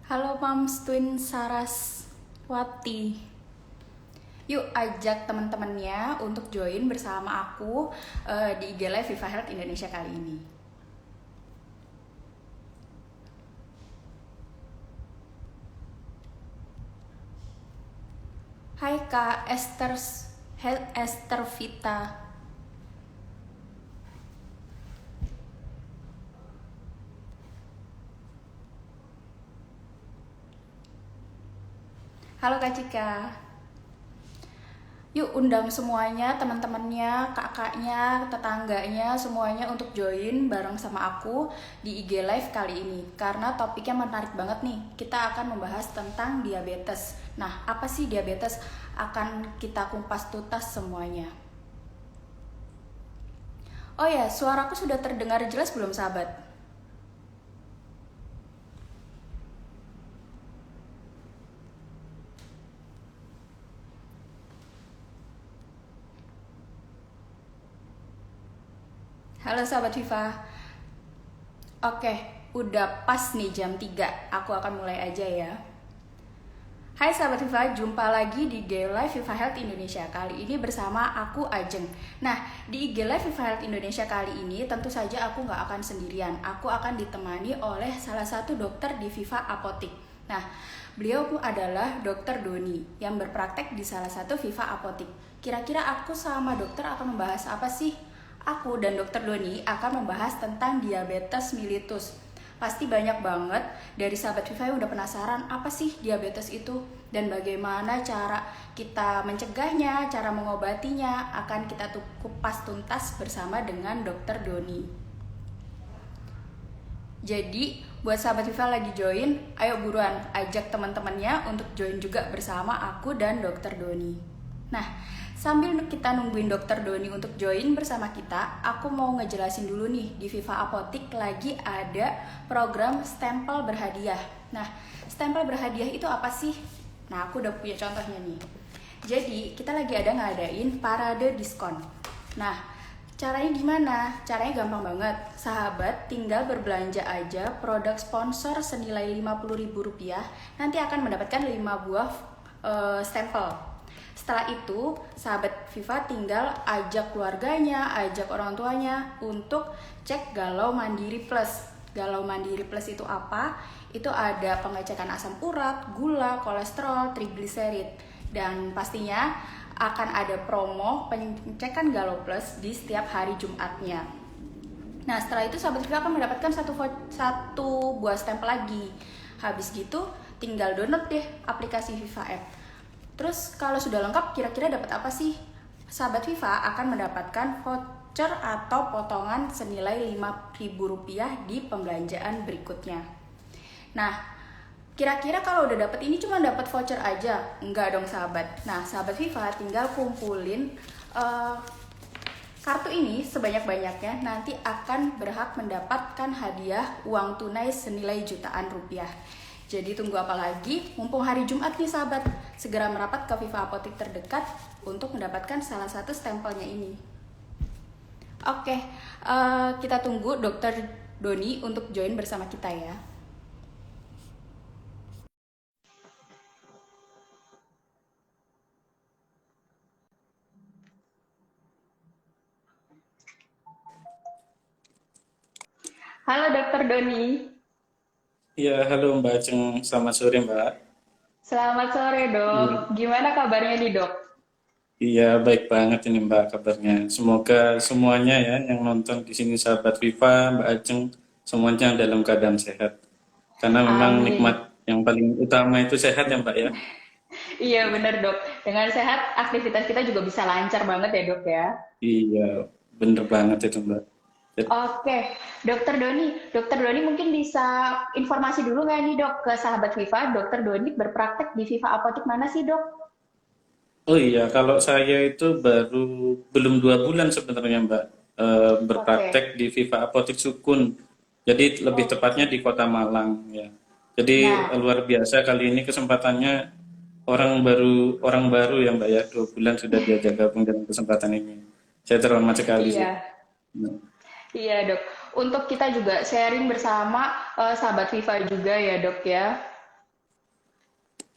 Halo Moms Twin Saraswati. Yuk ajak teman-temannya untuk join bersama aku di IG Live Viva Health Indonesia kali ini. Hai Kak Esther Vita. Halo Kak Cika. Yuk undang semuanya, teman-temannya, kakaknya, tetangganya, semuanya untuk join bareng sama aku di IG Live kali ini. Karena topiknya menarik banget nih. Kita akan membahas tentang diabetes. Nah, apa sih diabetes? Akan kita kumpas tuntas semuanya. Oh ya, suaraku sudah terdengar jelas belum sahabat? Halo sahabat Viva. Oke, udah pas nih jam 3. Aku akan mulai aja ya. Hai sahabat Viva, jumpa lagi di IG Live Viva Health Indonesia. Kali ini bersama aku Ajeng. Nah, di IG Live Viva Health Indonesia kali ini tentu saja aku nggak akan sendirian. Aku akan ditemani oleh salah satu dokter di Viva Apotik. Nah, beliau adalah Dokter Doni yang berpraktek di salah satu Viva Apotik. Kira-kira aku sama dokter akan membahas apa sih? Aku dan Dokter Doni akan membahas tentang diabetes mellitus. Pasti banyak banget dari sahabat Viva yang udah penasaran apa sih diabetes itu dan bagaimana cara kita mencegahnya, cara mengobatinya akan kita kupas tuntas bersama dengan Dokter Doni. Jadi buat sahabat Viva lagi join, ayo buruan ajak teman-temannya untuk join juga bersama aku dan Dokter Doni. Nah, sambil kita nungguin Dokter Doni untuk join bersama kita, aku mau ngejelasin dulu nih, di Viva Apotik lagi ada program stempel berhadiah. Nah, stempel berhadiah itu apa sih? Nah, aku udah punya contohnya nih. Jadi, kita lagi ada ngadain parade diskon. Nah, caranya gimana? Caranya gampang banget. Sahabat tinggal berbelanja aja produk sponsor senilai Rp50.000, nanti akan mendapatkan 5 buah stempel. Setelah itu, sahabat Viva tinggal ajak keluarganya, ajak orang tuanya untuk cek Galau Mandiri Plus. Galau Mandiri Plus itu apa? Itu ada pengecekan asam urat, gula, kolesterol, trigliserid. Dan pastinya akan ada promo pengecekan Galau Plus di setiap hari Jumatnya. Nah, setelah itu sahabat Viva akan mendapatkan satu buah stempel lagi. Habis gitu, tinggal download deh aplikasi Viva App. Terus kalau sudah lengkap, kira-kira dapat apa sih? Sahabat Viva akan mendapatkan voucher atau potongan senilai Rp5.000 di pembelanjaan berikutnya. Nah, kira-kira kalau udah dapat ini cuma dapat voucher aja? Enggak dong sahabat. Nah, sahabat Viva tinggal kumpulin kartu ini sebanyak-banyaknya, nanti akan berhak mendapatkan hadiah uang tunai senilai jutaan rupiah. Jadi tunggu apa lagi? Mumpung hari Jumat nih sahabat, segera merapat ke Viva Apotik terdekat untuk mendapatkan salah satu stempelnya ini. Oke, kita tunggu Dokter Doni untuk join bersama kita ya. Halo Dokter Doni. Iya, halo Mbak Aceng. Selamat sore Mbak. Selamat sore dok. Iya, Gimana kabarnya nih dok? iya, baik banget ini Mbak kabarnya. Semoga semuanya ya yang nonton di sini sahabat Viva, Mbak Aceng, semuanya dalam keadaan sehat. Karena memang nikmat Amin. yang paling utama itu sehat ya Mbak ya. Iya bener dok. Dengan sehat aktivitas kita juga bisa lancar banget ya dok ya. Iya, bener banget itu Mbak. Oke, Dokter Doni mungkin bisa informasi dulu nggak nih dok ke sahabat Viva, Dokter Doni berpraktek di Viva Apotik mana sih dok? Oh iya, kalau saya itu baru belum 2 bulan sebenarnya Mbak berpraktek Oke, di Viva Apotik Sukun. Jadi lebih oh, tepatnya di Kota Malang ya. Jadi nah luar biasa kali ini kesempatannya orang baru ya Mbak ya. 2 bulan sudah diajak gabung dalam kesempatan ini. Saya terhormat sekali sih. iya, iya dok. Untuk kita juga sharing bersama sahabat Viva juga ya dok ya.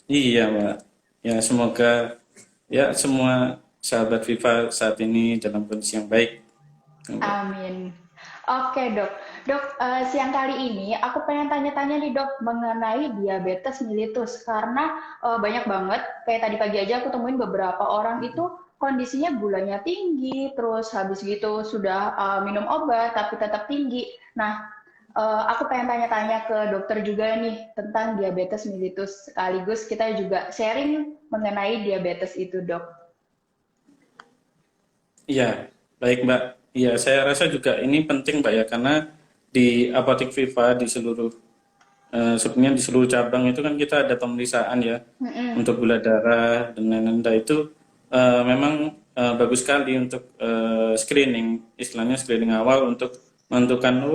Iya, Mbak. Ya, semoga ya semua sahabat Viva saat ini dalam kondisi yang baik, Mbak. Amin. Oke dok, dok siang kali ini aku pengen tanya-tanya nih dok mengenai diabetes mellitus karena banyak banget kayak tadi pagi aja aku temuin beberapa orang itu kondisinya gulanya tinggi, terus habis gitu sudah minum obat tapi tetap tinggi. Nah, aku pengen tanya-tanya ke dokter juga nih tentang diabetes mellitus sekaligus kita juga sharing mengenai diabetes itu dok. Iya, baik Mbak. Iya, saya rasa juga ini penting Mbak ya, karena di Apotek Viva di seluruh sebenarnya di seluruh cabang itu kan kita ada pemeriksaan ya Mm-mm. untuk gula darah dan lain-lain. Nah, itu memang bagus sekali untuk screening, istilahnya screening awal untuk menentukan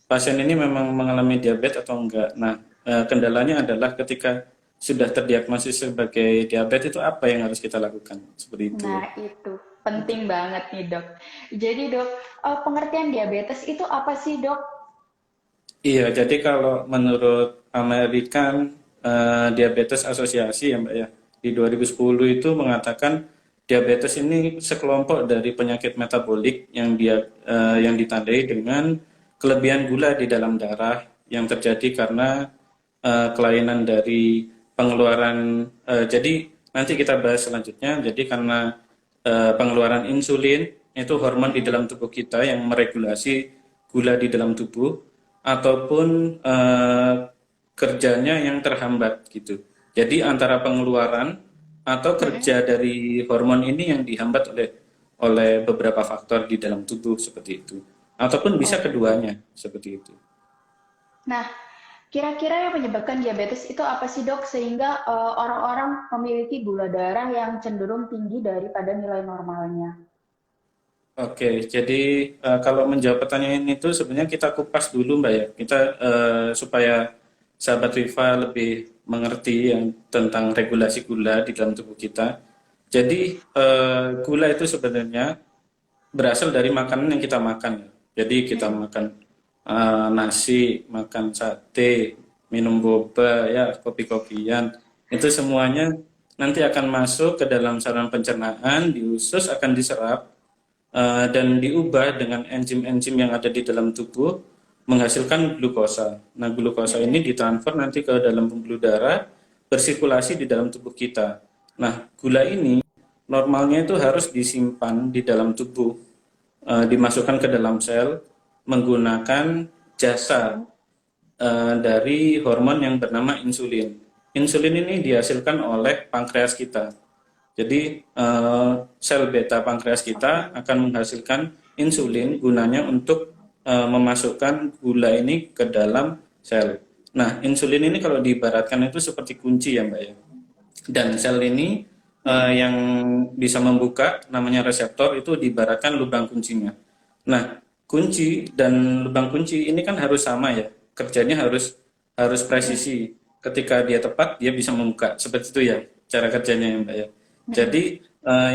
pasien ini memang mengalami diabetes atau enggak. Nah, kendalanya adalah ketika sudah terdiagnosis sebagai diabetes itu apa yang harus kita lakukan? Seperti itu. Nah, itu penting banget nih, Dok. Jadi, Dok, pengertian diabetes itu apa sih, Dok? Iya, jadi kalau menurut American Diabetes Asosiasi ya Mbak ya, di 2010 itu mengatakan diabetes ini sekelompok dari penyakit metabolik yang ditandai dengan kelebihan gula di dalam darah yang terjadi karena kelainan dari pengeluaran. Jadi nanti kita bahas selanjutnya. Jadi karena pengeluaran insulin itu hormon di dalam tubuh kita yang meregulasi gula di dalam tubuh ataupun kerjanya yang terhambat gitu. Jadi antara pengeluaran atau kerja dari hormon ini yang dihambat oleh beberapa faktor di dalam tubuh seperti itu. Ataupun bisa Oh. keduanya seperti itu. Nah, kira-kira yang menyebabkan diabetes itu apa sih, Dok? Sehingga orang-orang memiliki gula darah yang cenderung tinggi daripada nilai normalnya. Oke, jadi kalau menjawab pertanyaan itu sebenarnya kita kupas dulu Mbak ya. Kita supaya sahabat Viva lebih mengerti yang tentang regulasi gula di dalam tubuh kita. Jadi gula itu sebenarnya berasal dari makanan yang kita makan ya. Jadi kita makan nasi, makan sate, minum boba, ya kopi-kopian. Itu semuanya nanti akan masuk ke dalam saluran pencernaan, di usus akan diserap dan diubah dengan enzim-enzim yang ada di dalam tubuh menghasilkan glukosa. Nah, glukosa ini ditransfer nanti ke dalam pembuluh darah, bersirkulasi di dalam tubuh kita. Nah, gula ini normalnya itu harus disimpan di dalam tubuh, dimasukkan ke dalam sel menggunakan jasa dari hormon yang bernama insulin. Insulin ini dihasilkan oleh pankreas kita. Jadi sel beta pankreas kita akan menghasilkan insulin gunanya untuk memasukkan gula ini ke dalam sel. Nah, insulin ini kalau diibaratkan itu seperti kunci ya Mbak ya. Dan sel ini yang bisa membuka namanya reseptor itu diibaratkan lubang kuncinya. Nah, kunci dan lubang kunci ini kan harus sama ya. Kerjanya harus harus presisi. Ketika dia tepat, dia bisa membuka. Seperti itu ya cara kerjanya ya Mbak ya. Jadi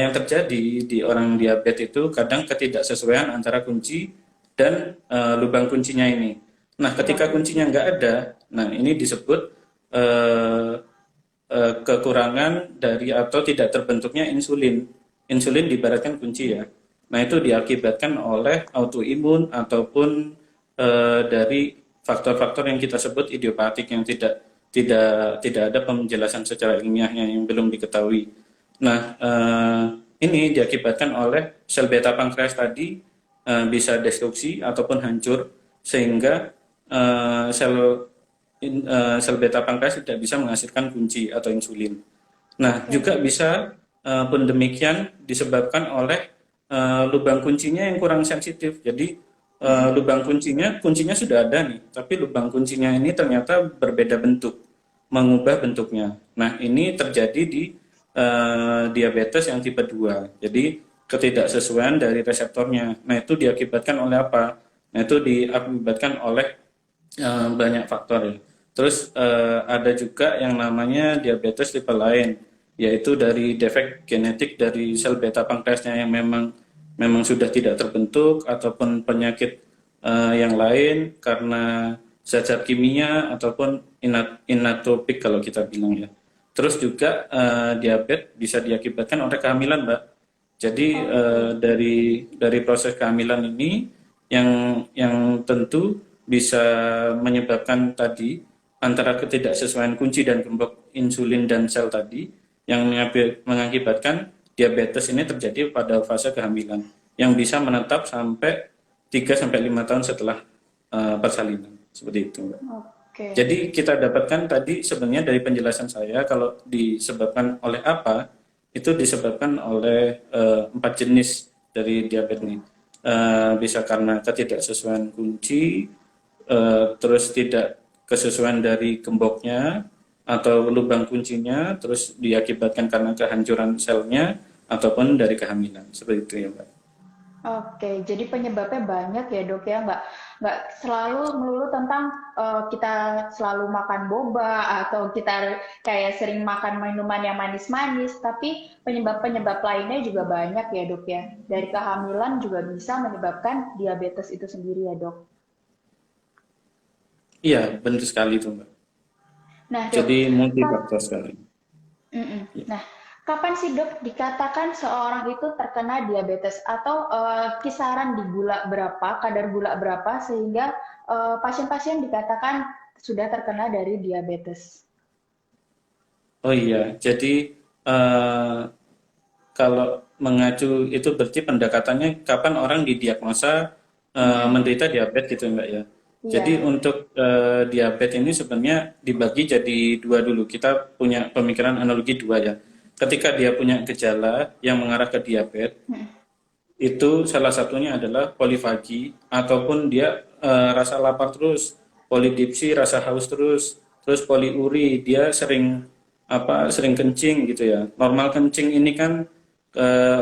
yang terjadi di orang diabetes itu kadang ketidaksesuaian antara kunci dan lubang kuncinya ini. Nah, ketika kuncinya nggak ada, nah ini disebut eh, kekurangan dari atau tidak terbentuknya insulin. Insulin diibaratkan kunci ya. Nah, itu diakibatkan oleh autoimun ataupun dari faktor-faktor yang kita sebut idiopatik yang tidak ada penjelasan secara ilmiahnya yang belum diketahui. Nah, ini diakibatkan oleh sel beta pankreas tadi bisa destruksi ataupun hancur sehingga sel beta pankreas tidak bisa menghasilkan kunci atau insulin. Nah, Oke. juga bisa pun demikian disebabkan oleh lubang kuncinya yang kurang sensitif. Jadi lubang kuncinya sudah ada nih, tapi lubang kuncinya ini ternyata berbeda bentuk, mengubah bentuknya. Nah, ini terjadi di diabetes yang tipe 2. Jadi ketidaksesuaian dari reseptornya. Nah, itu diakibatkan oleh apa? Nah, itu diakibatkan oleh banyak faktor ya. Terus ada juga yang namanya diabetes tipe lain, yaitu dari defek genetik dari sel beta pankreasnya yang memang memang sudah tidak terbentuk ataupun penyakit yang lain karena zat-zat kimia ataupun inatropik kalau kita bilang ya. Terus juga diabetes bisa diakibatkan oleh kehamilan, Mbak. Jadi dari proses kehamilan ini yang tentu bisa menyebabkan tadi antara ketidaksesuaian kunci dan gembok insulin dan sel tadi yang mengakibatkan diabetes ini terjadi pada fase kehamilan yang bisa menetap sampai 3 sampai 5 tahun setelah persalinan. Seperti itu, Mbak. Oke. Jadi kita dapatkan tadi sebenarnya dari penjelasan saya kalau disebabkan oleh apa, itu disebabkan oleh 4 jenis dari diabetes ini. Bisa karena ketidaksesuaian kunci, terus tidak kesesuaian dari gemboknya atau lubang kuncinya, terus diakibatkan karena kehancuran selnya ataupun dari kehamilan. Seperti itu ya, Mbak. Oke, jadi penyebabnya banyak ya dok ya, nggak selalu melulu tentang kita selalu makan boba atau kita kayak sering makan minuman yang manis-manis, tapi penyebab-penyebab lainnya juga banyak ya dok ya. Dari kehamilan juga bisa menyebabkan diabetes itu sendiri ya dok. Iya, benar sekali itu, Mbak. Nah dok, Jadi multifaktor sekali. mm-mm. Ya. Nah, kapan sih dok dikatakan seorang itu terkena diabetes atau kisaran di gula berapa, kadar gula berapa sehingga pasien-pasien dikatakan sudah terkena dari diabetes? Oh iya, jadi eh, kalau mengacu itu berarti pendekatannya kapan orang didiagnosa Mm-mm. menderita diabetes gitu Mbak ya. Jadi Iya. untuk diabetes ini sebenarnya dibagi jadi dua dulu. Kita punya pemikiran analogi dua ya. Ketika dia punya gejala yang mengarah ke diabetes, Mm. itu salah satunya adalah polifagi ataupun dia rasa lapar terus, polidipsi rasa haus terus poliuri dia sering kencing gitu ya. Normal kencing ini kan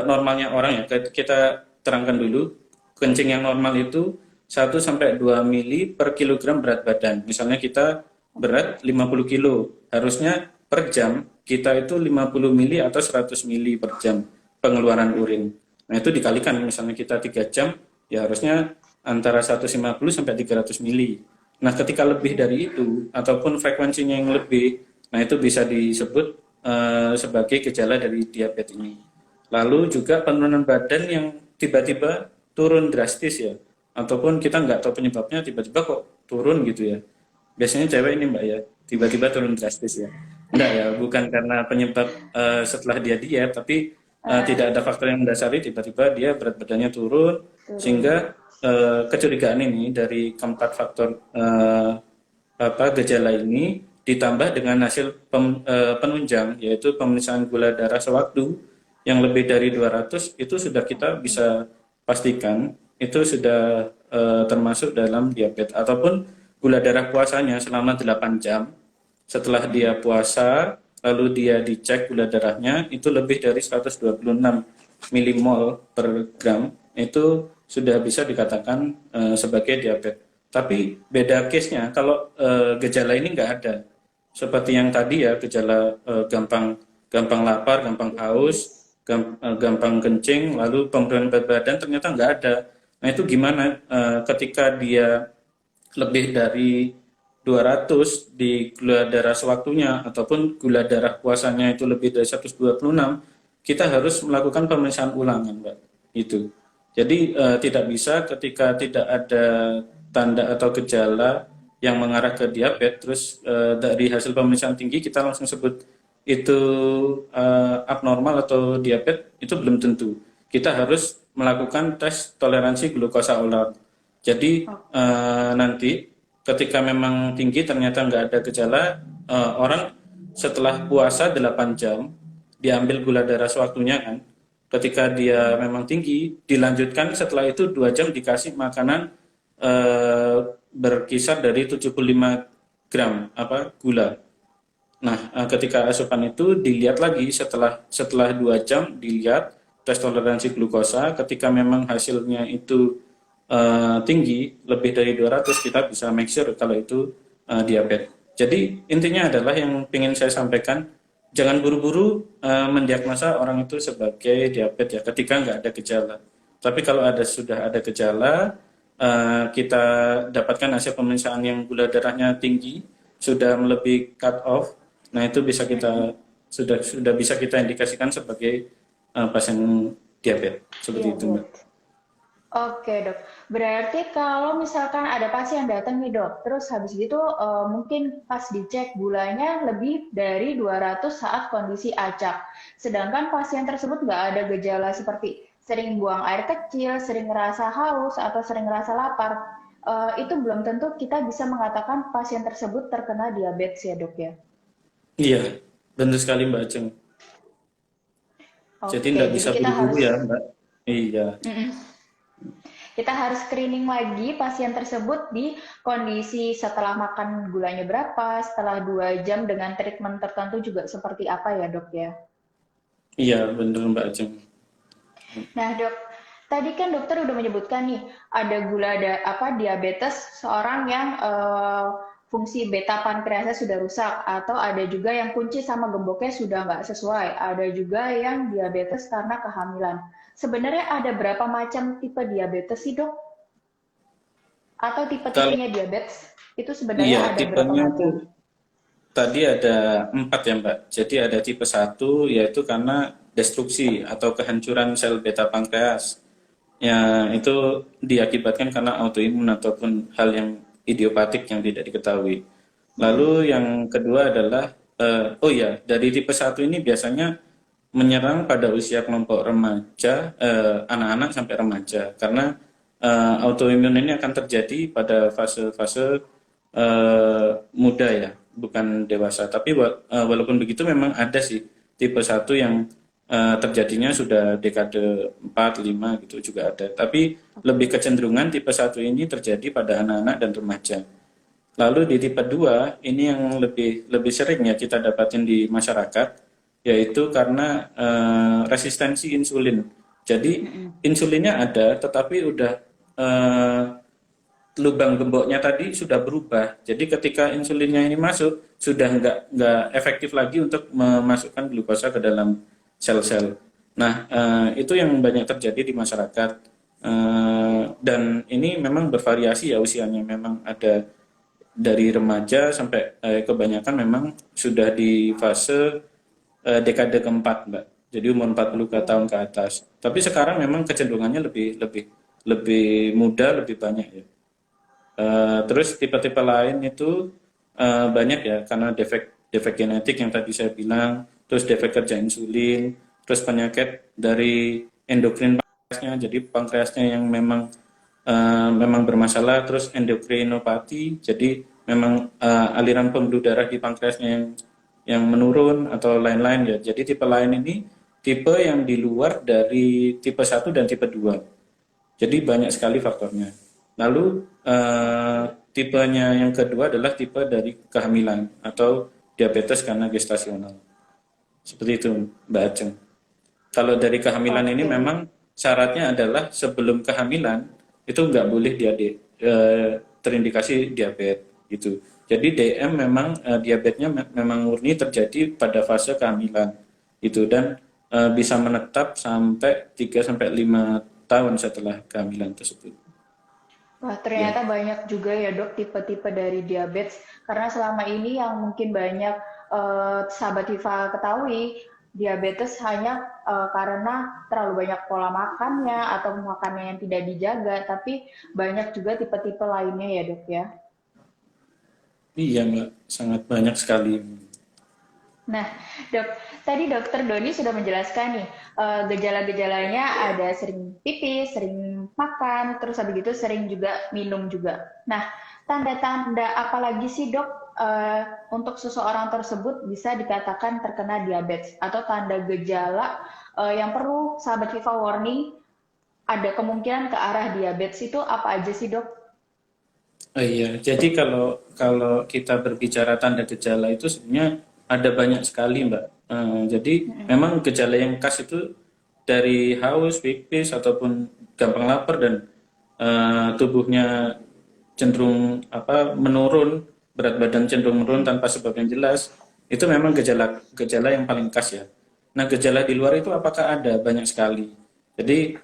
normalnya orang ya. Kita terangkan dulu kencing yang normal itu 1 sampai 2 mili per kilogram berat badan. Misalnya kita berat 50 kilo, harusnya per jam kita itu 50 mili atau 100 mili per jam pengeluaran urin. Nah, itu dikalikan misalnya kita 3 jam, ya harusnya antara 150 sampai 300 mili. Nah, ketika lebih dari itu, ataupun frekuensinya yang lebih, nah itu bisa disebut sebagai gejala dari diabetes ini. Lalu juga penurunan badan yang tiba-tiba turun drastis ya, ataupun kita nggak tahu penyebabnya, tiba-tiba kok turun gitu ya. Biasanya cewek ini Mbak ya, tiba-tiba turun drastis ya. Enggak ya, bukan karena penyebab setelah dia diet, tapi tidak ada faktor yang mendasari tiba-tiba dia berat badannya turun Turun. sehingga kecurigaan ini dari keempat faktor gejala ini ditambah dengan hasil penunjang yaitu pemeriksaan gula darah sewaktu yang lebih dari 200 itu sudah kita bisa pastikan itu sudah termasuk dalam diabetes ataupun gula darah puasanya selama 8 jam setelah dia puasa lalu dia dicek gula darahnya itu lebih dari 126 milimol per gram itu sudah bisa dikatakan sebagai diabetes. Tapi beda case-nya kalau gejala ini nggak ada. Seperti yang tadi ya gejala gampang gampang lapar, gampang haus, gampang kencing, lalu penurunan berat badan ternyata nggak ada. Nah itu gimana ketika dia lebih dari 200 di gula darah sewaktunya ataupun gula darah puasanya itu lebih dari 126, kita harus melakukan pemeriksaan ulangan, Mbak. Itu. Jadi tidak bisa ketika tidak ada tanda atau gejala yang mengarah ke diabetes, terus dari hasil pemeriksaan tinggi kita langsung sebut itu abnormal atau diabetes, itu belum tentu. Kita harus melakukan tes toleransi glukosa oral. Jadi nanti ketika memang tinggi ternyata nggak ada gejala, orang setelah puasa 8 jam diambil gula darah sewaktunya kan, ketika dia memang tinggi dilanjutkan setelah itu 2 jam dikasih makanan berkisar dari 75 gram gula. Nah, ketika asupan itu dilihat lagi setelah 2 jam dilihat tes toleransi glukosa, ketika memang hasilnya itu tinggi lebih dari 200 kita bisa make sure kalau itu diabetes. Jadi intinya adalah yang ingin saya sampaikan, jangan buru-buru mendiagnosa orang itu sebagai diabetes ya ketika nggak ada gejala. Tapi kalau sudah ada gejala, kita dapatkan hasil pemeriksaan yang gula darahnya tinggi, sudah melebihi cut off, nah itu bisa kita sudah bisa kita indikasikan sebagai pasien diabetes seperti itu, Mbak. Diabetes. Oke dok, berarti kalau misalkan ada pasien datang nih dok, terus habis gitu mungkin pas dicek gulanya lebih dari 200 saat kondisi acak. Sedangkan pasien tersebut nggak ada gejala seperti sering buang air kecil, sering ngerasa haus, atau sering ngerasa lapar. Itu belum tentu kita bisa mengatakan pasien tersebut terkena diabetes ya dok ya. Iya, benar sekali Mbak Ajeng. Jadi Oke, nggak jadi bisa kita buru-buru harus ya Mbak. Iya, Kita harus screening lagi pasien tersebut di kondisi setelah makan gulanya berapa, setelah 2 jam dengan treatment tertentu juga seperti apa ya dok ya. iya benar Mbak Ajeng. Nah dok, tadi kan dokter udah menyebutkan nih ada diabetes seorang yang fungsi beta pankreasnya sudah rusak, atau ada juga yang kunci sama gemboknya sudah nggak sesuai, ada juga yang diabetes karena kehamilan. Sebenarnya ada berapa macam tipe diabetes sih dok? Atau Kalau tipe-tipenya diabetes? Itu sebenarnya iya ada berapa tipenya itu macam? tadi ada 4 ya Mbak. Jadi ada tipe satu yaitu karena destruksi atau kehancuran sel beta pankreas. Ya, itu diakibatkan karena autoimun ataupun hal yang idiopatik yang tidak diketahui. Lalu yang kedua adalah, oh ya, dari tipe satu ini biasanya menyerang pada usia kelompok remaja, anak-anak sampai remaja. Karena autoimun ini akan terjadi pada fase-fase muda ya, bukan dewasa. Tapi walaupun begitu memang ada sih tipe satu yang terjadinya sudah dekade 4, 5 gitu juga ada. Tapi lebih kecenderungan tipe satu ini terjadi pada anak-anak dan remaja. Lalu di tipe 2 ini yang lebih lebih sering ya kita dapatin di masyarakat, yaitu karena resistensi insulin. Jadi insulinnya ada tetapi udah eh, lubang gemboknya tadi sudah berubah. Jadi ketika insulinnya ini masuk, sudah nggak efektif lagi untuk memasukkan glukosa ke dalam sel-sel. Nah, itu yang banyak terjadi di masyarakat. Dan ini memang bervariasi ya usianya. Memang ada dari remaja sampai kebanyakan memang sudah di fase dekade keempat, Mbak. Jadi umur 40 ke tahun ke atas. Tapi sekarang memang kecenderungannya lebih lebih lebih muda, lebih banyak ya. Terus tipe-tipe lain itu banyak ya karena defek genetik yang tadi saya bilang, terus defek kerja insulin, terus penyakit dari endokrin pankreasnya, jadi pankreasnya yang memang bermasalah, terus endokrinopati, jadi memang aliran pembuluh darah di pankreasnya yang menurun atau lain-lain ya. Jadi tipe lain ini tipe yang di luar dari tipe satu dan tipe 2. Jadi banyak sekali faktornya. Lalu tipenya yang kedua adalah tipe dari kehamilan atau diabetes karena gestasional. Seperti itu, Mbak Aceng. Kalau dari kehamilan ini Oke. memang syaratnya adalah sebelum kehamilan itu nggak boleh terindikasi diabetes gitu. Jadi DM memang diabetesnya memang murni terjadi pada fase kehamilan itu dan bisa menetap sampai 3 sampai 5 tahun setelah kehamilan tersebut. Wah, Ya. ternyata banyak juga ya dok tipe-tipe dari diabetes. Karena selama ini yang mungkin banyak sahabat Viva ketahui, diabetes hanya karena terlalu banyak pola makannya atau makannya yang tidak dijaga, tapi banyak juga tipe-tipe lainnya ya dok ya. Iya, Mbak, sangat banyak sekali. Nah, dok, tadi dokter Doni sudah menjelaskan nih, gejala-gejalanya ada sering pipis, sering makan, terus habis itu sering juga minum juga. Nah, tanda-tanda apa lagi sih dok untuk seseorang tersebut bisa dikatakan terkena diabetes? Atau tanda gejala yang perlu sahabat Viva warning ada kemungkinan ke arah diabetes itu apa aja sih dok? Oh iya, jadi kalau kalau kita berbicara tanda gejala itu sebenarnya ada banyak sekali, Mbak. Jadi memang gejala yang khas itu dari haus, pipis, ataupun gampang lapar dan tubuhnya cenderung menurun, berat badan cenderung menurun tanpa sebab yang jelas. Itu memang gejala yang paling khas ya. Nah, gejala di luar itu apakah ada? Banyak sekali. Jadi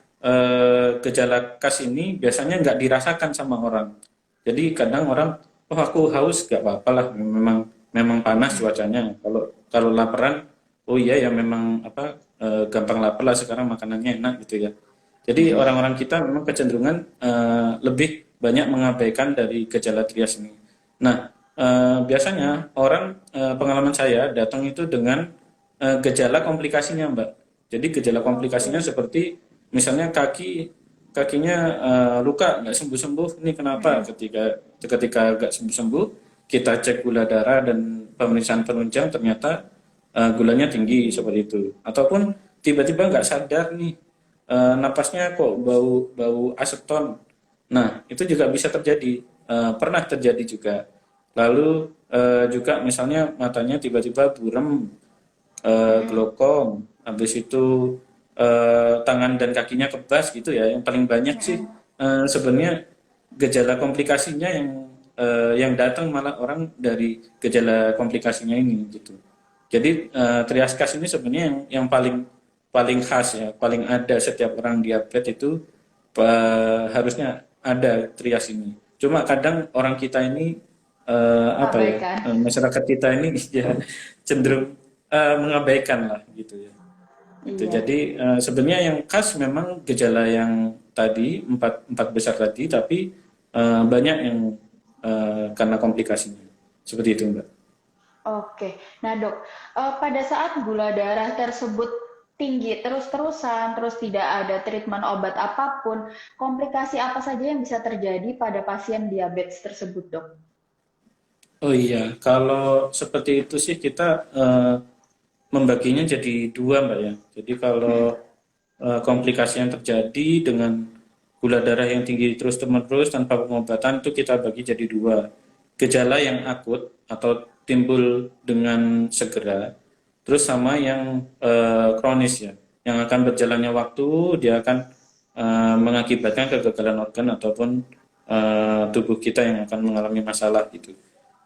gejala kas ini biasanya nggak dirasakan sama orang. Jadi kadang orang, oh aku haus, nggak apa-apa lah, memang memang panas cuacanya. Kalau kalau laparan, oh iya ya memang apa gampang lapar lah sekarang makanannya enak gitu ya. Jadi orang-orang kita memang kecenderungan lebih banyak mengabaikan dari gejala trias ini. Nah, biasanya orang pengalaman saya datang itu dengan gejala komplikasinya, Mbak. Jadi gejala komplikasinya seperti misalnya kakinya luka nggak sembuh-sembuh. Ini kenapa? Ketika ketika nggak sembuh-sembuh, kita cek gula darah dan pemeriksaan penunjang ternyata gulanya tinggi seperti itu. Ataupun tiba-tiba nggak sadar nih, napasnya kok bau bau aseton. Nah, itu juga bisa terjadi, pernah terjadi juga. Lalu juga misalnya matanya tiba-tiba buram, glaukom, habis itu tangan dan kakinya kebas gitu ya. Yang paling banyak sih sebenarnya gejala komplikasinya yang datang malah orang dari gejala komplikasinya ini gitu. Jadi trias kas ini sebenarnya yang paling paling khas ya, paling ada setiap orang diabetes itu harusnya ada trias ini. Cuma kadang orang kita ini apa ya, Abaikan. masyarakat kita ini ya cenderung mengabaikan lah gitu ya. Itu Iya. jadi sebenarnya yang khas memang gejala yang tadi empat empat besar tadi, tapi banyak yang karena komplikasinya. Seperti itu, Mbak. Oke, nah dok, pada saat gula darah tersebut tinggi terus-terusan, terus tidak ada treatment obat apapun, komplikasi apa saja yang bisa terjadi pada pasien diabetes tersebut, dok? Oh iya, kalau seperti itu sih kita membaginya jadi dua, Mbak ya. Jadi kalau komplikasi yang terjadi dengan gula darah yang tinggi terus-menerus tanpa pengobatan itu kita bagi jadi dua. Gejala yang akut atau timbul dengan segera, terus sama yang kronis ya, yang akan berjalannya waktu dia akan mengakibatkan kegagalan organ ataupun tubuh kita yang akan mengalami masalah gitu.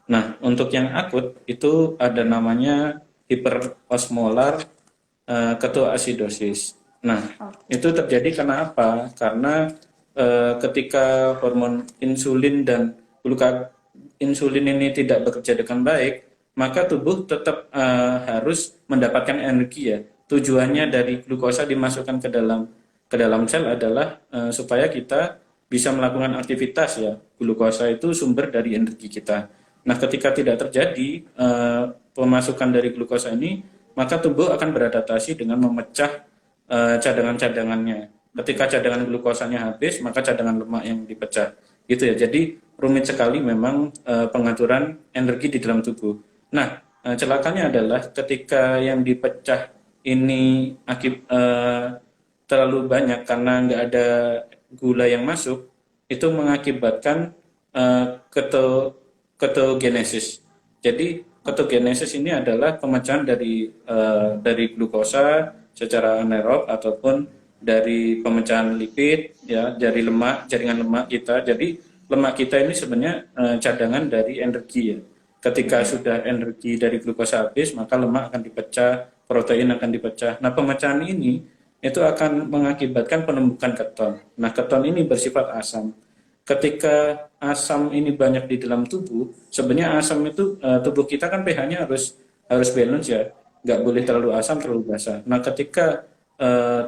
Nah, untuk yang akut itu ada namanya hiperosmolar ketoasidosis. Nah, itu terjadi karena apa? Karena ketika hormon insulin dan gluka insulin ini tidak bekerja dengan baik, maka tubuh tetap harus mendapatkan energi ya. Tujuannya dari glukosa dimasukkan ke dalam sel adalah supaya kita bisa melakukan aktivitas ya. Glukosa itu sumber dari energi kita. Nah, ketika tidak terjadi pemasukan dari glukosa ini, maka tubuh akan beradaptasi dengan memecah cadangan-cadangannya. Ketika cadangan glukosanya habis, maka cadangan lemak yang dipecah. Gitu ya. Jadi rumit sekali memang pengaturan energi di dalam tubuh. Nah, celakanya adalah ketika yang dipecah ini terlalu banyak karena nggak ada gula yang masuk, itu mengakibatkan ketogenesis. Jadi ketogenesis ini adalah pemecahan dari glukosa secara anaerob ataupun dari pemecahan lipid ya dari lemak, jaringan lemak kita. Jadi lemak kita ini sebenarnya cadangan dari energi ya. Ketika sudah energi dari glukosa habis, maka lemak akan dipecah, protein akan dipecah. Nah, pemecahan ini itu akan mengakibatkan penumbukan keton. Nah, keton ini bersifat asam. Ketika asam ini banyak di dalam tubuh, sebenarnya asam itu tubuh kita kan pH-nya harus balance ya, nggak boleh terlalu asam terlalu basa. Nah, ketika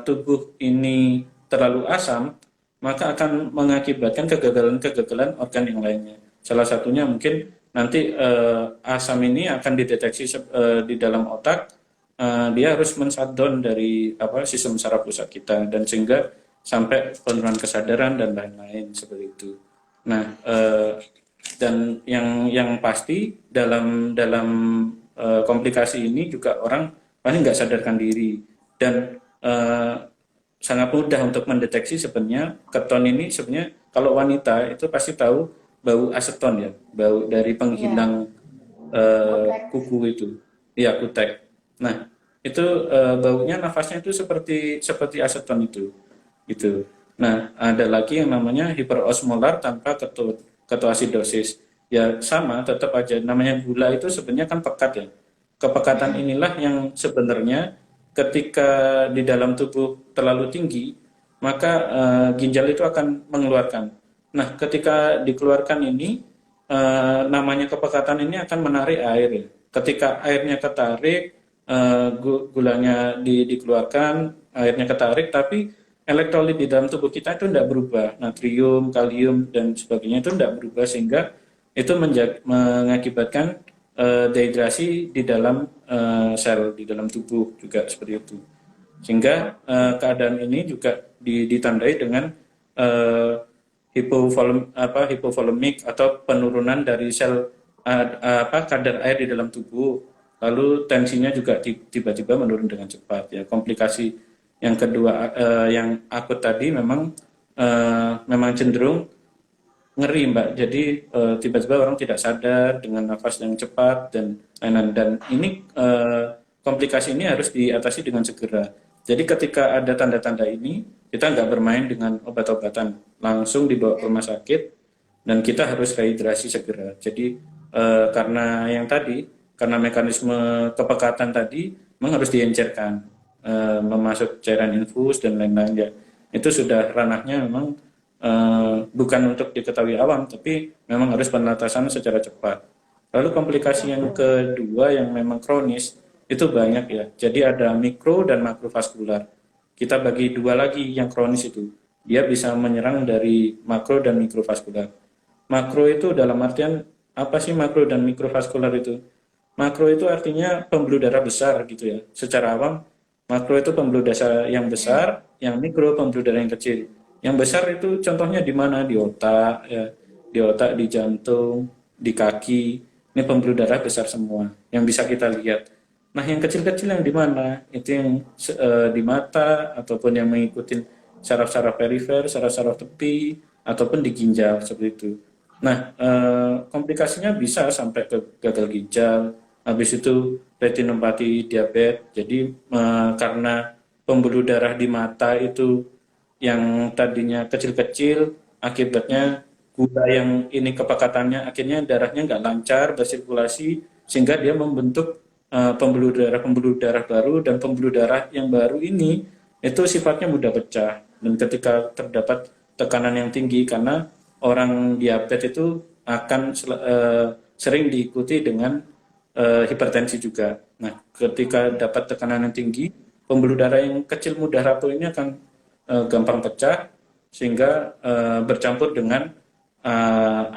tubuh ini terlalu asam, maka akan mengakibatkan kegagalan-kegagalan organ yang lainnya. Salah satunya mungkin nanti asam ini akan dideteksi di dalam otak, dia harus men-shutdown dari sistem saraf pusat kita dan sehingga sampai penurunan kesadaran dan lain-lain seperti itu. Nah, dan yang pasti dalam komplikasi ini juga orang paling nggak sadarkan diri dan sangat mudah untuk mendeteksi sebenarnya keton ini sebenarnya kalau wanita itu pasti tahu bau aseton ya, bau dari Ya, penghilang kutek. kuku itu, ya kutek. Nah, itu baunya nafasnya itu seperti aseton itu gitu. Nah, ada lagi yang namanya hiperosmolar tanpa ketoasidosis. Ya sama, tetap aja namanya gula itu sebenarnya kan pekat ya. Kepekatan inilah yang sebenarnya ketika di dalam tubuh terlalu tinggi, maka ginjal itu akan mengeluarkan. Nah, ketika dikeluarkan ini, namanya kepekatan ini akan menarik air ya. Ketika airnya ketarik, gulanya dikeluarkan, airnya ketarik, tapi elektrolit di dalam tubuh kita itu tidak berubah. Natrium, kalium, dan sebagainya itu tidak berubah, sehingga itu mengakibatkan dehidrasi di dalam sel, di dalam tubuh juga seperti itu. Sehingga keadaan ini juga ditandai dengan eh, hipovolemik atau penurunan dari sel kadar air di dalam tubuh. Lalu tensinya juga tiba-tiba menurun dengan cepat ya. Komplikasi yang kedua yang akut tadi memang cenderung ngeri Mbak. Jadi tiba-tiba orang tidak sadar dengan nafas yang cepat dan lain-lain. Dan ini komplikasi ini harus diatasi dengan segera. Jadi ketika ada tanda-tanda ini, kita nggak bermain dengan obat-obatan, langsung dibawa ke rumah sakit dan kita harus rehidrasi segera. Jadi karena yang tadi, karena mekanisme kepekatan tadi, memang harus diencerkan, memasuk cairan infus dan lain-lain ya. Itu sudah ranahnya memang bukan untuk diketahui awam, tapi memang harus penatasan secara cepat. Lalu komplikasi yang kedua yang memang kronis itu banyak ya. Jadi ada mikro dan makrovaskular. Kita bagi dua lagi yang kronis itu. Dia bisa menyerang dari makro dan mikrovaskular. Makro itu dalam artian apa sih makro dan mikrovaskular itu? Makro itu artinya pembuluh darah besar gitu ya. Secara awam, makro itu pembuluh darah yang besar, yang mikro pembuluh darah yang kecil. Yang besar itu contohnya di mana? Di otak, ya. Di otak, di jantung, di kaki. Ini pembuluh darah besar semua yang bisa kita lihat. Nah, yang kecil-kecil yang di mana? Itu yang di mata ataupun yang mengikuti saraf-saraf perifer, saraf-saraf tepi, ataupun di ginjal seperti itu. Nah, komplikasinya bisa sampai ke gagal ginjal, habis itu retinopati, diabetes. Jadi karena pembuluh darah di mata itu yang tadinya kecil-kecil, akibatnya gula yang ini kepekatannya akhirnya darahnya nggak lancar bersirkulasi sehingga dia membentuk pembuluh darah baru, dan pembuluh darah yang baru ini itu sifatnya mudah pecah, dan ketika terdapat tekanan yang tinggi karena orang diabetes itu akan sering diikuti dengan hipertensi juga. Nah, ketika dapat tekanan yang tinggi, pembuluh darah yang kecil mudah rapuh ini akan gampang pecah sehingga bercampur dengan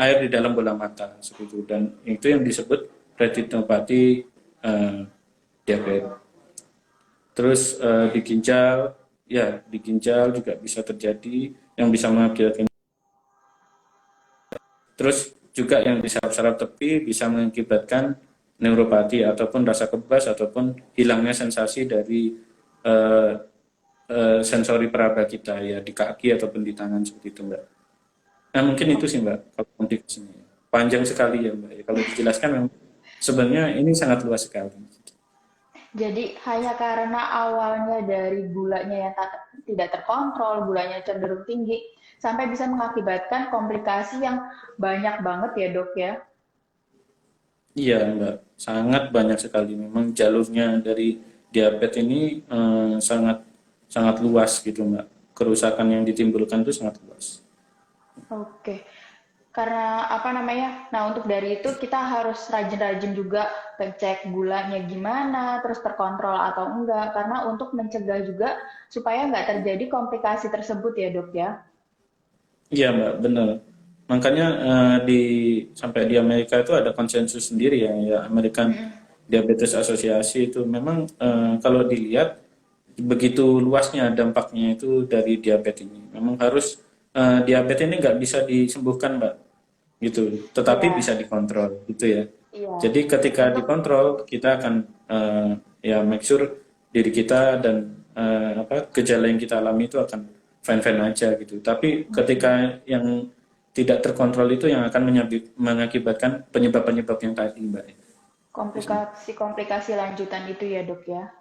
air di dalam bola mata seperti itu, dan itu yang disebut retinopati diabetes. Terus di ginjal juga bisa terjadi yang bisa mengakibatkan. Terus juga yang di saraf-saraf tepi bisa mengakibatkan neuropati ataupun rasa kebas ataupun hilangnya sensasi dari eh, sensori peraba kita ya di kaki ataupun di tangan seperti itu Mbak. Nah mungkin itu sih Mbak kalau komplikasinya. Panjang sekali ya Mbak. Ya, kalau dijelaskan memang sebenarnya ini sangat luas sekali. Jadi hanya karena awalnya dari gulanya yang tidak terkontrol, gulanya cenderung tinggi, sampai bisa mengakibatkan komplikasi yang banyak banget ya dok ya. Iya Mbak, sangat banyak sekali. Memang jalurnya dari diabetes ini sangat sangat luas gitu Mbak. Kerusakan yang ditimbulkan itu sangat luas. Oke, karena apa namanya? Nah untuk dari itu kita harus rajin-rajin juga cek gulanya gimana, terus terkontrol atau enggak, karena untuk mencegah juga supaya nggak terjadi komplikasi tersebut ya dok ya. Iya Mbak, benar. Makanya sampai di Amerika itu ada konsensus sendiri ya, ya American Diabetes Association itu memang kalau dilihat begitu luasnya dampaknya itu dari diabetes ini. Memang harus diabetes ini nggak bisa disembuhkan Mbak, gitu. Tetapi Iya, bisa dikontrol, gitu ya. iya. Jadi ketika Untuk dikontrol kita akan ya make sure diri kita dan gejala yang kita alami itu akan fine-fine aja gitu. Tapi ketika yang tidak terkontrol itu yang akan mengakibatkan penyebab-penyebab yang tadi, Mbak. komplikasi-komplikasi lanjutan itu ya dok ya.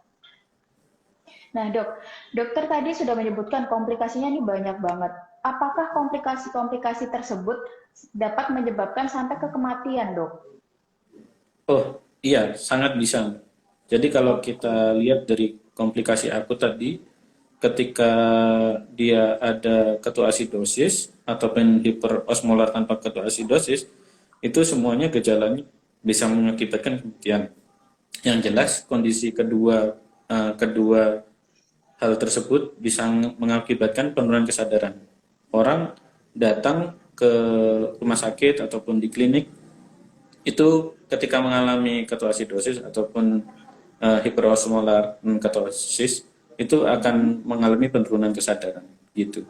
Nah dok, dokter tadi sudah menyebutkan komplikasinya ini banyak banget. Apakah komplikasi-komplikasi tersebut dapat menyebabkan sampai ke kematian dok? Oh, iya, sangat bisa, Mbak. Jadi kalau kita lihat dari komplikasi akut tadi, ketika dia ada ketoasidosis ataupun hiperosmolar tanpa ketoasidosis, itu semuanya gejalanya bisa mengakibatkan kematian. Yang jelas kondisi kedua hal tersebut bisa mengakibatkan penurunan kesadaran. Orang datang ke rumah sakit ataupun di klinik itu ketika mengalami ketoasidosis ataupun hiperosmolar ketosis itu akan mengalami penurunan kesadaran gitu.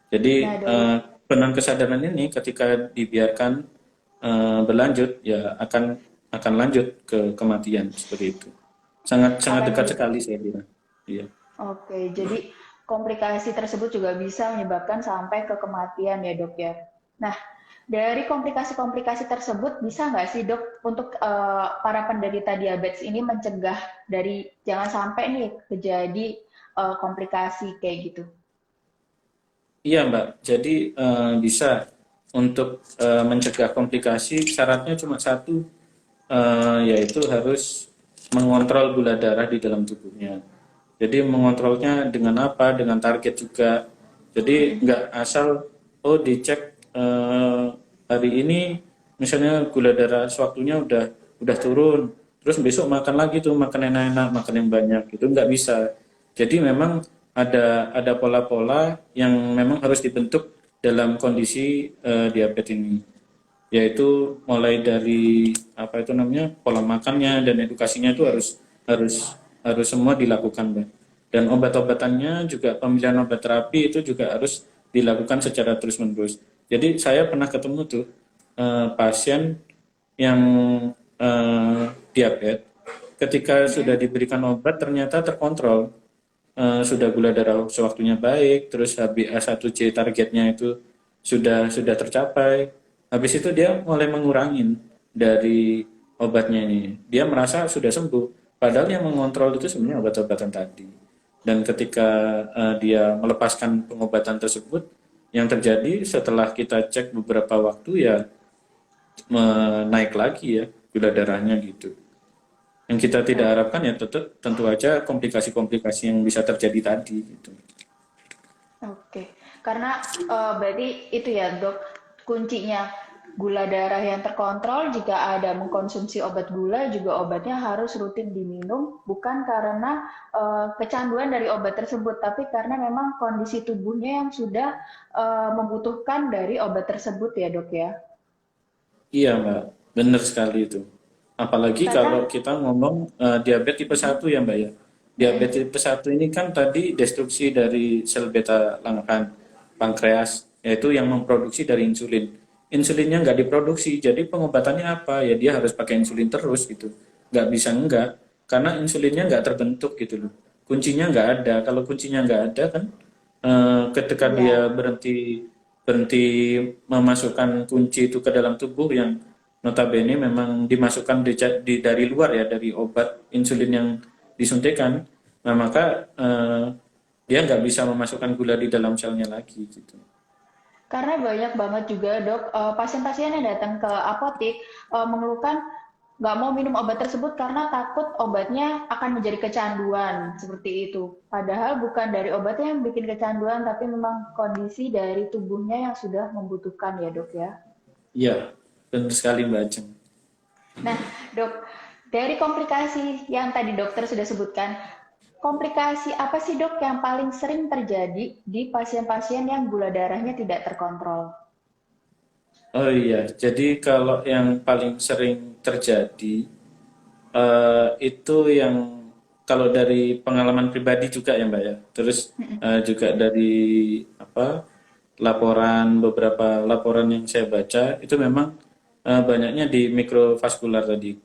Jadi Nah, Dok. penurunan kesadaran ini ketika dibiarkan berlanjut ya akan lanjut ke kematian seperti itu. Sangat sangat Akan dekat menjadi. sekali saya kira. Iya. Oke, jadi komplikasi tersebut juga bisa menyebabkan sampai ke kematian ya dok ya. Nah, dari komplikasi-komplikasi tersebut bisa nggak sih dok untuk para penderita diabetes ini mencegah dari jangan sampai nih terjadi komplikasi kayak gitu? Iya Mbak, jadi bisa untuk mencegah komplikasi syaratnya cuma satu, yaitu harus mengontrol gula darah di dalam tubuhnya. Jadi mengontrolnya dengan apa? Dengan target juga. Jadi nggak asal oh dicek hari ini misalnya gula darah sewaktunya udah turun, terus besok makan lagi tuh makan enak-enak, makan yang banyak itu nggak bisa. Jadi memang ada pola-pola yang memang harus dibentuk dalam kondisi diabetes ini, yaitu mulai dari apa itu namanya pola makannya dan edukasinya itu harus harus semua dilakukan, Mbak. Dan obat-obatannya juga pemilihan obat terapi itu juga harus dilakukan secara terus-menerus. Jadi saya pernah ketemu tuh pasien yang diabetes, ketika sudah diberikan obat ternyata terkontrol, sudah gula darah sewaktunya baik, terus HbA1c targetnya itu sudah tercapai. Habis itu dia mulai mengurangin dari obatnya ini. Dia merasa sudah sembuh. Padahal yang mengontrol itu sebenarnya obat-obatan tadi. Dan ketika dia melepaskan pengobatan tersebut, yang terjadi setelah kita cek beberapa waktu ya naik lagi ya gula darahnya gitu. Yang kita tidak harapkan ya tentu aja komplikasi-komplikasi yang bisa terjadi tadi gitu. Oke, karena berarti itu ya dok, kuncinya gula darah yang terkontrol jika ada mengkonsumsi obat gula juga obatnya harus rutin diminum bukan karena kecanduan dari obat tersebut tapi karena memang kondisi tubuhnya yang sudah membutuhkan dari obat tersebut ya dok ya. Iya Mbak, benar sekali itu. Apalagi kalau Karena kita ngomong diabetes tipe 1 ya Mbak ya. Diabetes tipe 1 ini kan tadi destruksi dari sel beta langkan pankreas, yaitu yang memproduksi dari insulin. Insulinnya nggak diproduksi, jadi pengobatannya apa? Ya dia harus pakai insulin terus gitu. Nggak bisa enggak, karena insulinnya nggak terbentuk gitu loh. Kuncinya nggak ada. Kalau kuncinya nggak ada kan, ketika dia ya. berhenti berhenti memasukkan kunci itu ke dalam tubuh yang notabene memang dimasukkan dari luar ya dari obat insulin yang disuntikan, nah maka dia nggak bisa memasukkan gula di dalam selnya lagi gitu. Karena banyak banget juga dok, pasien-pasien yang datang ke apotik mengeluhkan nggak mau minum obat tersebut karena takut obatnya akan menjadi kecanduan seperti itu. Padahal bukan dari obatnya yang bikin kecanduan, tapi memang kondisi dari tubuhnya yang sudah membutuhkan ya dok ya. Iya, benar sekali Mbak Ajeng. Nah dok, dari komplikasi yang tadi dokter sudah sebutkan, komplikasi apa sih dok yang paling sering terjadi di pasien-pasien yang gula darahnya tidak terkontrol? Oh iya, jadi kalau yang paling sering terjadi itu yang kalau dari pengalaman pribadi juga ya Mbak ya. Terus juga dari apa beberapa laporan yang saya baca itu memang banyaknya di mikrovaskular tadi.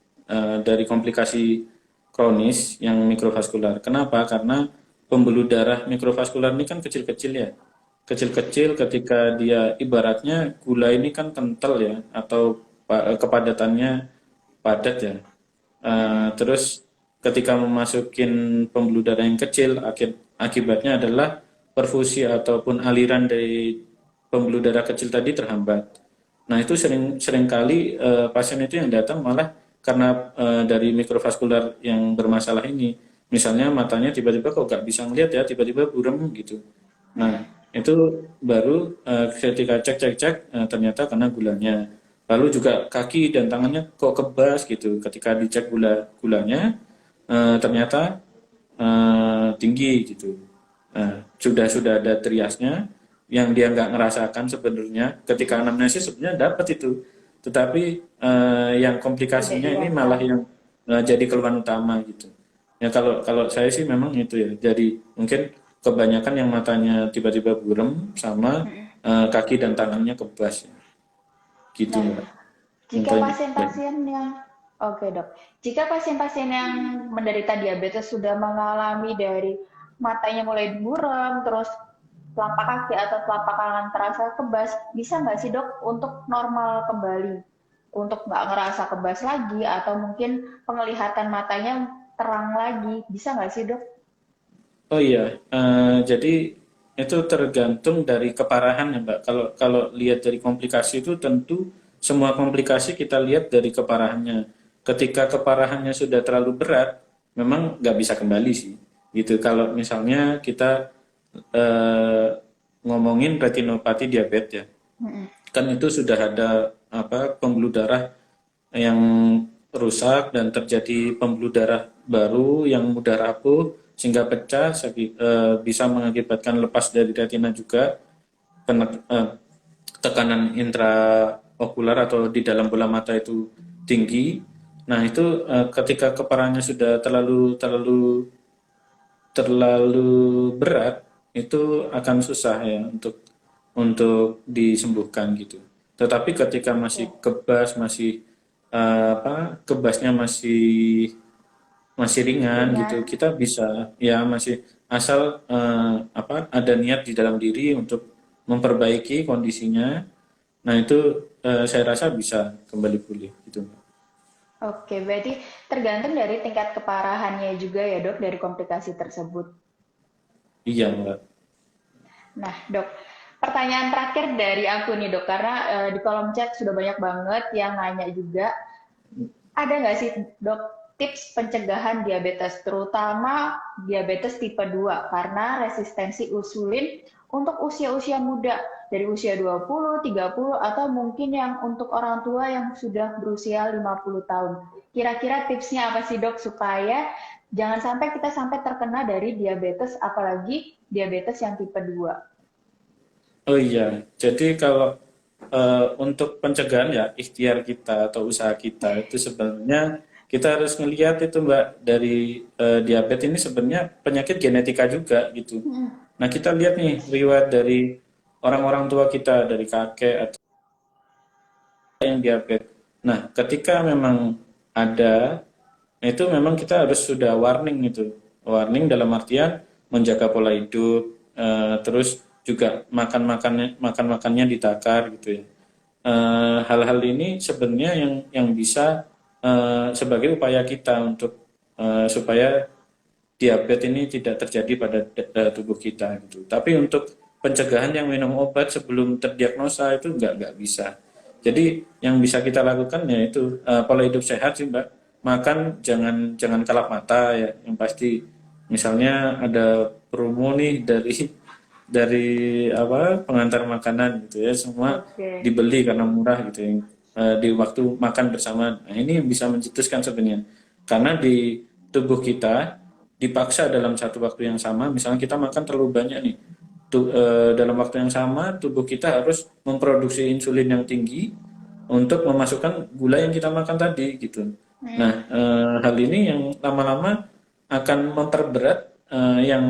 Dari komplikasi kronis yang mikrovaskular. Kenapa? Karena pembuluh darah mikrovaskular ini kan kecil-kecil ya. Kecil-kecil ketika dia ibaratnya gula ini kan kental ya atau kepadatannya padat ya. Terus ketika memasukin pembuluh darah yang kecil, akibatnya adalah perfusi ataupun aliran dari pembuluh darah kecil tadi terhambat. Nah itu sering kali pasien itu yang datang malah karena dari mikrovaskular yang bermasalah ini. Misalnya matanya tiba-tiba kok nggak bisa ngeliat ya, tiba-tiba buram gitu. Nah, itu baru ketika cek-cek-cek ternyata karena gulanya. Lalu juga kaki dan tangannya kok kebas gitu. Ketika dicek gulanya ternyata tinggi gitu. Nah, sudah ada triasnya yang dia nggak ngerasakan sebenarnya ketika anamnesis sebenarnya dapat itu, tetapi yang Tidak komplikasinya ini malah direkam. yang jadi keluhan utama gitu. Ya kalau kalau saya sih memang itu ya. Jadi mungkin kebanyakan yang matanya tiba-tiba buram sama kaki dan tangannya kebas ya. Gitu Nah, Mbak. jika Contohnya. Ya. pasien-pasien yang Oke, Dok. Jika pasien-pasien yang menderita diabetes sudah mengalami dari matanya mulai buram, terus telapak kaki atau telapak tangan terasa kebas, bisa nggak sih, Dok, untuk normal kembali? Untuk nggak ngerasa kebas lagi, atau mungkin penglihatan matanya terang lagi, bisa nggak sih, Dok? Oh iya, jadi itu tergantung dari keparahan ya Mbak. Kalau kalau lihat dari komplikasi itu tentu semua komplikasi kita lihat dari keparahannya. Ketika keparahannya sudah terlalu berat, memang nggak bisa kembali sih. Gitu. Kalau misalnya kita eh, ngomongin retinopati diabetes ya, kan itu sudah ada apa pembuluh darah yang rusak dan terjadi pembuluh darah baru yang mudah rapuh sehingga pecah bisa mengakibatkan lepas dari retina juga tekanan intraokular atau di dalam bola mata itu tinggi. Nah, itu ketika keparahannya sudah terlalu terlalu terlalu berat itu akan susah ya untuk disembuhkan gitu. Tetapi ketika masih kebas, masih kebasnya masih masih ringan gitu, Ringan. kita bisa ya masih asal ada niat di dalam diri untuk memperbaiki kondisinya. Nah, itu saya rasa bisa kembali pulih gitu. Oke, berarti tergantung dari tingkat keparahannya juga ya, Dok, dari komplikasi tersebut. Iya, Mbak. Nah, Dok, pertanyaan terakhir dari aku nih, Dok, karena di kolom chat sudah banyak banget yang nanya juga. Ada nggak sih, Dok, tips pencegahan diabetes, terutama diabetes tipe 2, karena resistensi insulin untuk usia-usia muda, dari usia 20, 30, atau mungkin yang untuk orang tua yang sudah berusia 50 tahun. Kira-kira tipsnya apa sih, Dok, supaya jangan sampai kita sampai terkena dari diabetes, apalagi diabetes yang tipe 2. Oh iya, jadi kalau untuk pencegahan ya ikhtiar kita atau usaha kita itu sebenarnya kita harus ngelihat itu Mbak dari diabetes ini sebenarnya penyakit genetika juga gitu. Nah kita lihat nih riwayat dari orang-orang tua kita dari kakek atau yang diabetes. Nah ketika memang ada itu memang kita harus sudah warning itu. Warning dalam artian menjaga pola hidup, terus juga makan makannya ditakar gitu ya. Hal-hal ini sebenarnya yang bisa sebagai upaya kita untuk supaya diabetes ini tidak terjadi pada tubuh kita gitu. Tapi untuk pencegahan yang minum obat sebelum terdiagnosa itu nggak bisa. Jadi yang bisa kita lakukan yaitu pola hidup sehat sih Mbak. Makan jangan jangan kalap mata ya. Yang pasti misalnya ada promo nih dari apa pengantar makanan gitu ya semua Oke. dibeli karena murah gitu ya. Di waktu makan bersama. Nah, ini yang bisa mencetuskan sebenarnya. Karena di tubuh kita dipaksa dalam satu waktu yang sama, misalnya kita makan terlalu banyak nih, dalam waktu yang sama tubuh kita harus memproduksi insulin yang tinggi untuk memasukkan gula yang kita makan tadi gitu. Nah, hal ini yang lama-lama akan memperberat yang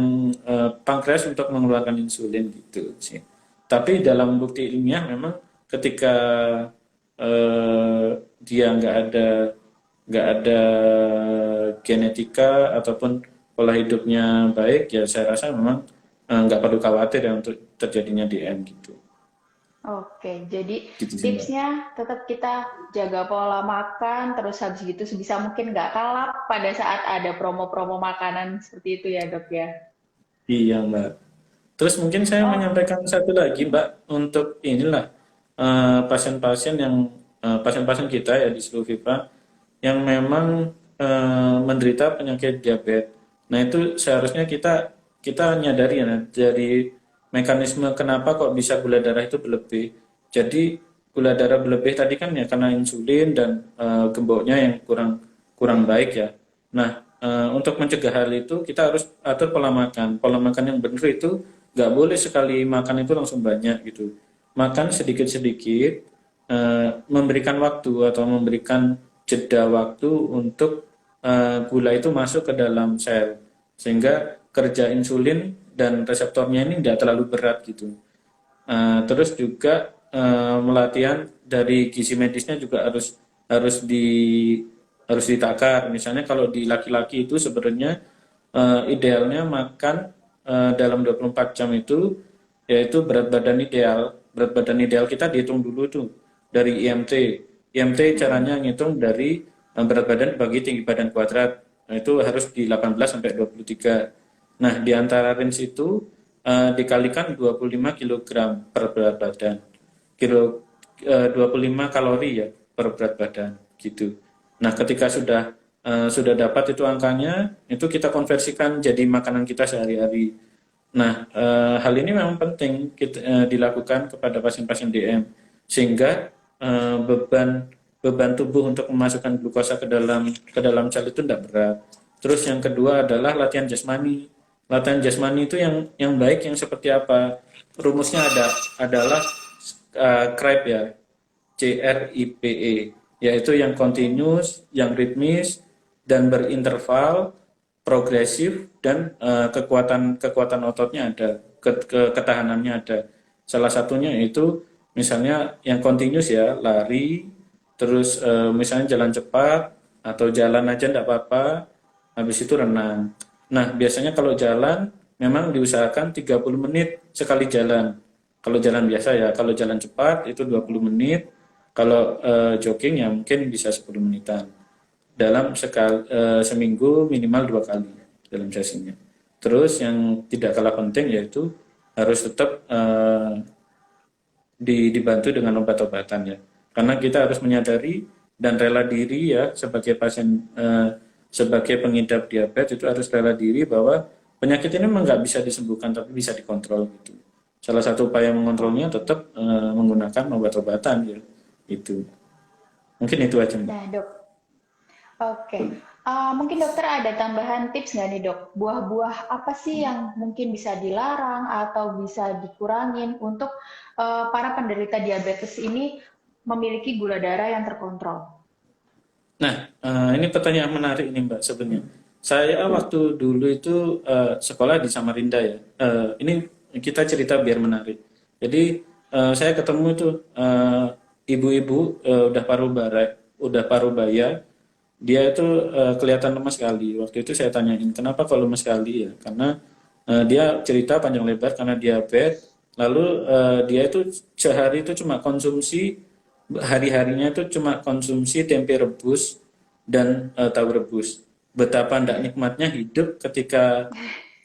pankreas untuk mengeluarkan insulin gitu sih. Tapi dalam bukti ilmiah memang ketika dia nggak ada genetika ataupun pola hidupnya baik ya saya rasa memang nggak perlu khawatir ya untuk terjadinya DM gitu. Oke, jadi Gitu sih Mbak. tipsnya tetap kita jaga pola makan, terus habis gitu sebisa mungkin nggak kalap pada saat ada promo-promo makanan seperti itu ya, Dok ya. Iya Mbak. Terus mungkin saya Oh, menyampaikan satu lagi Mbak untuk inilah pasien-pasien pasien-pasien kita ya di seluruh FIFA yang memang menderita penyakit diabetes. Nah, itu seharusnya kita kita nyadari ya dari mekanisme kenapa kok bisa gula darah itu berlebih. Jadi gula darah berlebih tadi kan ya karena insulin dan gemboknya yang kurang kurang baik ya. Nah, untuk mencegah hal itu kita harus atur pola makan. Pola makan yang benar itu nggak boleh sekali makan itu langsung banyak gitu. Makan sedikit-sedikit, memberikan waktu atau memberikan jeda waktu untuk gula itu masuk ke dalam sel sehingga kerja insulin dan reseptornya ini tidak terlalu berat gitu. Terus juga melatihan dari gizi medisnya juga harus harus di harus ditakar. Misalnya kalau di laki-laki itu sebenarnya idealnya makan dalam 24 jam itu yaitu berat badan ideal. Berat badan ideal kita dihitung dulu tuh dari IMT. IMT caranya ngitung dari berat badan bagi tinggi badan kuadrat. Nah, itu harus di 18 sampai 23. Nah, di antara range itu dikalikan 25 kilogram per berat badan. 25 kalori ya per berat badan gitu. Nah, ketika sudah dapat itu angkanya, itu kita konversikan jadi makanan kita sehari-hari. Nah, hal ini memang penting dilakukan kepada pasien-pasien DM sehingga beban beban tubuh untuk memasukkan glukosa ke dalam sel itu tidak berat. Terus yang kedua adalah latihan jasmani. Latihan jasmani itu yang baik yang seperti apa? Rumusnya adalah CRIPE ya, CRIPE, yaitu yang continuous, yang ritmis, dan berinterval, progresif, dan kekuatan ototnya ada, ketahanannya ada. Salah satunya itu misalnya yang continuous ya, lari, terus misalnya jalan cepat, atau jalan aja enggak apa-apa, habis itu renang. Nah, biasanya kalau jalan, memang diusahakan 30 menit sekali jalan. Kalau jalan biasa ya, kalau jalan cepat itu 20 menit, kalau jogging ya mungkin bisa 10 menitan. Dalam seminggu minimal 2 kali dalam sesinya. Terus yang tidak kalah penting yaitu harus tetap dibantu dengan obat-obatan ya. Karena kita harus menyadari dan rela diri ya sebagai pasien sebagai pengidap diabetes itu harus rela diri bahwa penyakit ini memang nggak bisa disembuhkan tapi bisa dikontrol gitu. Salah satu upaya mengontrolnya tetap menggunakan obat-obatan ya. Itu. Mungkin itu aja, Mbak. Nah, Dok. Oke. Mungkin dokter ada tambahan tips nggak nih, Dok? Buah-buah apa sih yang mungkin bisa dilarang atau bisa dikurangin untuk para penderita diabetes ini memiliki gula darah yang terkontrol? Nah, ini pertanyaan menarik nih Mbak sebenarnya. Saya waktu dulu itu sekolah di Samarinda ya. Ini kita cerita biar menarik. Jadi saya ketemu tuh ibu-ibu udah paruh baya. Dia itu kelihatan lemas sekali. Waktu itu saya tanyain, kenapa kok lemas sekali ya? Karena dia cerita panjang lebar karena diabetes. Lalu dia itu sehari itu cuma konsumsi hari-harinya itu cuma konsumsi tempe rebus dan tahu rebus. Betapa tidak nikmatnya hidup ketika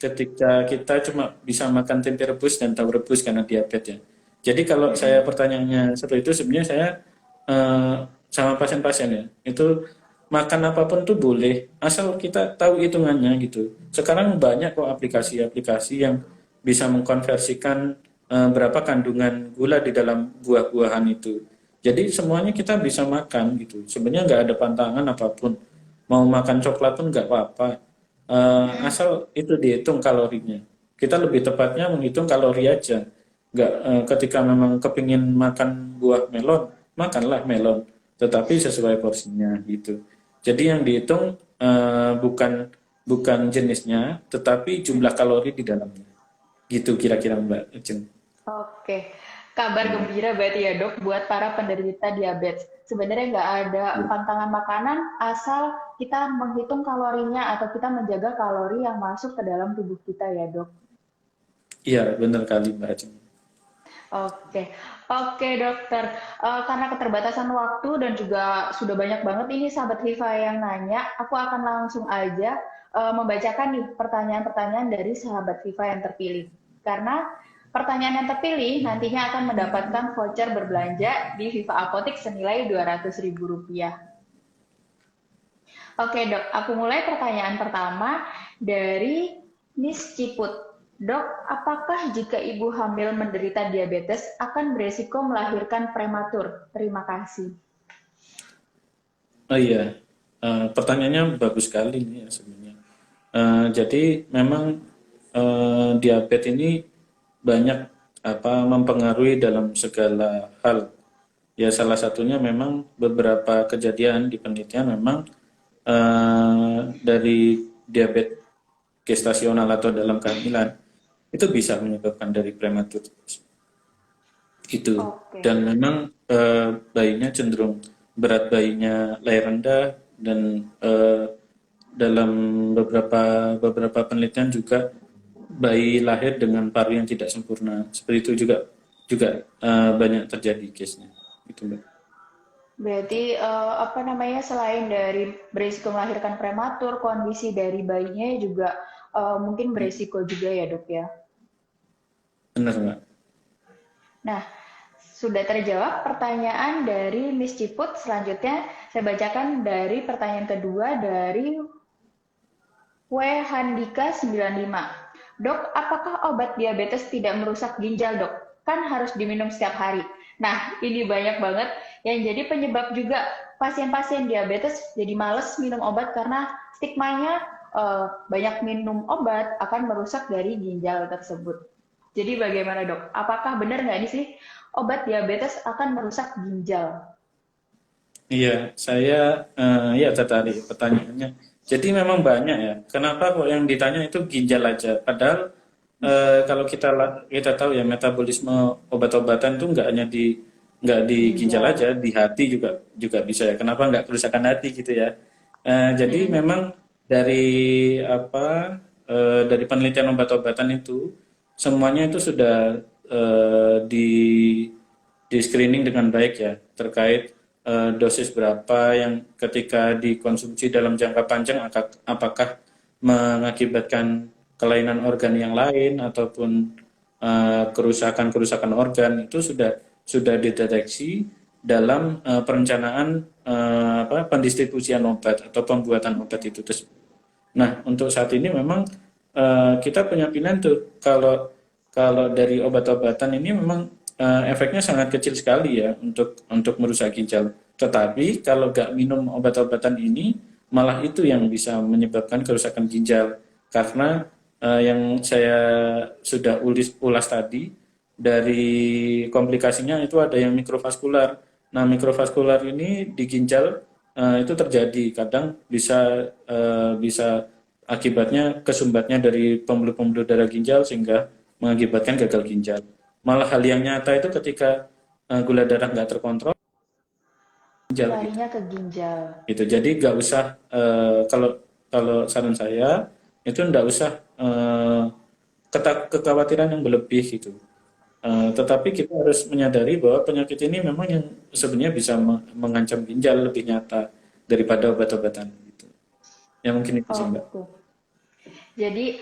ketika kita cuma bisa makan tempe rebus dan tahu rebus karena diabetes ya. Jadi kalau saya pertanyaannya seperti itu sebenarnya saya eh, sama pasien-pasien ya itu makan apapun tuh boleh asal kita tahu hitungannya gitu. Sekarang banyak kok aplikasi-aplikasi yang bisa mengkonversikan berapa kandungan gula di dalam buah-buahan itu. Jadi semuanya kita bisa makan gitu. Sebenarnya nggak ada pantangan apapun. Mau makan coklat pun nggak apa-apa. Asal itu dihitung kalorinya. Kita lebih tepatnya menghitung kalori aja. Nggak ketika memang kepingin makan buah melon, makanlah melon. Tetapi sesuai porsinya gitu. Jadi yang dihitung bukan bukan jenisnya, tetapi jumlah kalori di dalamnya. Gitu kira-kira Mbak Jen. Oke, kabar Ya. gembira berarti ya dok buat para penderita diabetes. Sebenarnya nggak ada Ya. pantangan makanan asal kita menghitung kalorinya atau kita menjaga kalori yang masuk ke dalam tubuh kita ya dok. Iya, benar kali Mbak Jen. Oke, oke dokter. Karena keterbatasan waktu dan juga sudah banyak banget ini sahabat Viva yang nanya, aku akan langsung aja membacakan nih pertanyaan-pertanyaan dari sahabat Viva yang terpilih. Karena pertanyaan yang terpilih nantinya akan mendapatkan voucher berbelanja di Viva Apotik senilai Rp200.000. Oke dok, aku mulai pertanyaan pertama dari Miss Ciput. Dok, apakah jika ibu hamil menderita diabetes akan beresiko melahirkan prematur? Terima kasih. Oh iya, pertanyaannya bagus sekali nih ya sebenarnya. Jadi memang diabetes ini banyak apa mempengaruhi dalam segala hal. Ya salah satunya memang beberapa kejadian di penelitian memang dari diabetes gestasional atau dalam kehamilan itu bisa menyebabkan dari prematur itu. Oke. Dan memang bayinya cenderung berat bayinya lahir rendah dan dalam beberapa beberapa penelitian juga bayi lahir dengan paru yang tidak sempurna. Seperti itu juga juga banyak terjadi case-nya. Gitu, Mbak. Berarti apa namanya selain dari beresiko melahirkan prematur, kondisi dari bayinya juga mungkin beresiko juga ya dok ya. Benar, Mbak. Nah, sudah terjawab pertanyaan dari Miss Ciput. Selanjutnya saya bacakan dari pertanyaan kedua dari W. Handika 95. Dok, apakah obat diabetes tidak merusak ginjal, dok? Kan harus diminum setiap hari. Nah, ini banyak banget yang jadi penyebab juga pasien-pasien diabetes jadi males minum obat karena stigmanya banyak minum obat akan merusak dari ginjal tersebut. Jadi bagaimana dok? Apakah benar nggak ini sih obat diabetes akan merusak ginjal? Iya, saya ya tertarik pertanyaannya. Jadi memang banyak ya. Kenapa kok yang ditanya itu ginjal aja? Padahal kalau kita tahu ya metabolisme obat-obatan itu nggak di ginjal Ginjal. aja, di hati juga juga bisa ya. Kenapa nggak kerusakan hati gitu ya? Jadi memang dari apa dari penelitian obat-obatan itu semuanya itu sudah di screening dengan baik ya terkait dosis berapa yang ketika dikonsumsi dalam jangka panjang apakah mengakibatkan kelainan organ yang lain ataupun kerusakan-kerusakan organ itu sudah dideteksi dalam perencanaan pendistribusian obat atau pembuatan obat itu tersebut. Nah, untuk saat ini memang kita punya pilihan tuh kalau kalau dari obat-obatan ini memang efeknya sangat kecil sekali ya untuk merusak ginjal. Tetapi kalau nggak minum obat-obatan ini malah itu yang bisa menyebabkan kerusakan ginjal karena yang saya sudah ulas tadi dari komplikasinya itu ada yang mikrovaskular. Nah, mikrovaskular ini di ginjal itu terjadi kadang bisa akibatnya kesumbatnya dari pembuluh-pembuluh darah ginjal sehingga mengakibatkan gagal ginjal. Malah hal yang nyata itu ketika gula darah nggak terkontrol ginjal gitu. Larinya ke ginjal. Gitu. Jadi nggak usah kalau kalau saran saya itu nggak usah kekhawatiran yang berlebih gitu. Tetapi kita harus menyadari bahwa penyakit ini memang yang sebenarnya bisa mengancam ginjal lebih nyata daripada obat-obatan gitu. Ya mungkin itu sih Oh Mbak. gitu. Jadi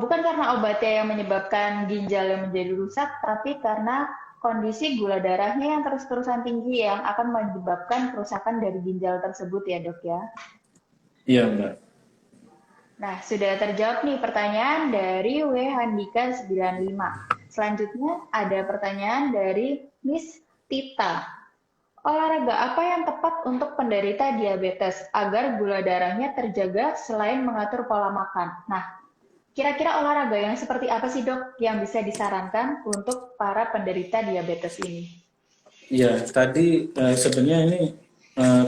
bukan karena obatnya yang menyebabkan ginjal yang menjadi rusak, tapi karena kondisi gula darahnya yang terus-terusan tinggi yang akan menyebabkan kerusakan dari ginjal tersebut ya dok ya. Iya Mbak. Nah, sudah terjawab nih pertanyaan dari W. Handika 95. Selanjutnya ada pertanyaan dari Miss Tita. Olahraga apa yang tepat untuk penderita diabetes agar gula darahnya terjaga selain mengatur pola makan? Nah, kira-kira olahraga yang seperti apa sih dok yang bisa disarankan untuk para penderita diabetes ini? Iya, tadi sebenarnya ini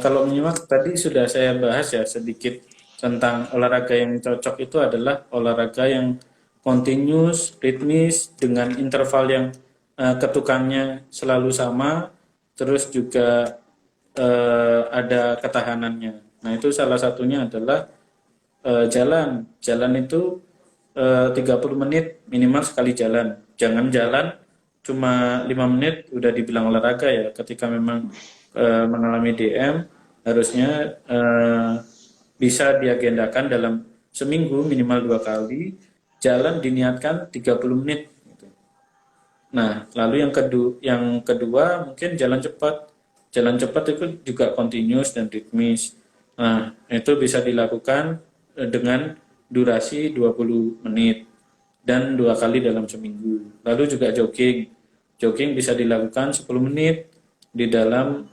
kalau menyimak tadi sudah saya bahas ya sedikit tentang olahraga yang cocok itu adalah olahraga yang continuous, ritmis dengan interval yang ketukannya selalu sama, terus juga ada ketahanannya. Nah, itu salah satunya adalah jalan. Jalan itu 30 menit minimal sekali jalan. Jangan jalan cuma 5 menit udah dibilang olahraga ya. Ketika memang mengalami DM harusnya bisa diagendakan dalam seminggu minimal 2 kali. Jalan diniatkan 30 menit. Gitu. Nah, lalu yang kedua mungkin jalan cepat. Jalan cepat itu juga continuous dan ritmis. Nah, itu bisa dilakukan dengan durasi 20 menit dan 2 kali dalam seminggu. Lalu juga jogging. Jogging bisa dilakukan 10 menit di dalam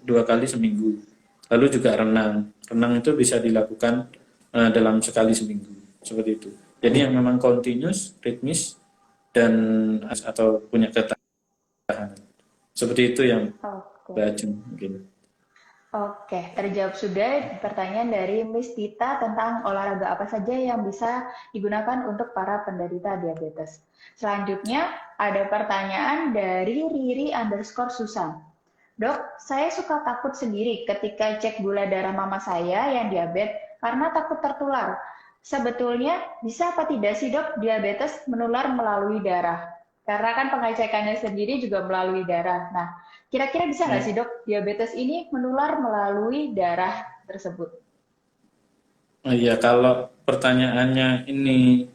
dua kali seminggu. Lalu juga renang. Renang itu bisa dilakukan dalam sekali seminggu. Seperti itu. Jadi yang memang continuous, ritmis, dan atau punya ketahanan. Seperti itu yang Oke. baca mungkin. Oke, terjawab sudah pertanyaan dari Miss Tita tentang olahraga apa saja yang bisa digunakan untuk para penderita diabetes. Selanjutnya ada pertanyaan dari Riri underscore Susan. Dok, saya suka takut sendiri ketika cek gula darah mama saya yang diabetes karena takut tertular. Sebetulnya bisa apa tidak sih dok diabetes menular melalui darah? Karena kan pengecekannya sendiri juga melalui darah. Nah, kira-kira bisa nggak Ya. sih dok diabetes ini menular melalui darah tersebut? Oh iya, kalau pertanyaannya ini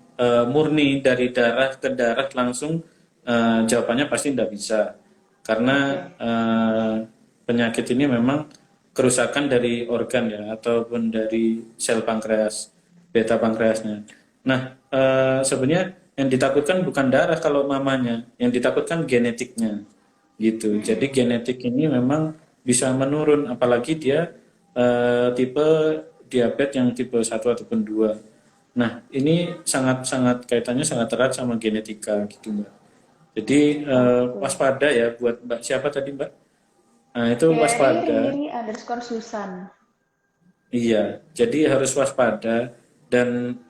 murni dari darah ke darah langsung, jawabannya pasti tidak bisa. Karena Oke. penyakit ini memang kerusakan dari organ ya, ataupun dari sel pankreas, beta pankreasnya. Nah, sebenarnya yang ditakutkan bukan darah kalau mamanya, yang ditakutkan genetiknya gitu. Jadi Mm-mm. genetik ini memang bisa menurun, apalagi dia tipe diabetes yang tipe 1 ataupun 2. Nah, ini sangat-sangat kaitannya sangat erat sama genetika gitu, Mbak. Jadi Oke. waspada ya buat Mbak siapa tadi, Mbak? Nah, itu Dari waspada. Riri underscore Susan. Iya, jadi harus waspada dan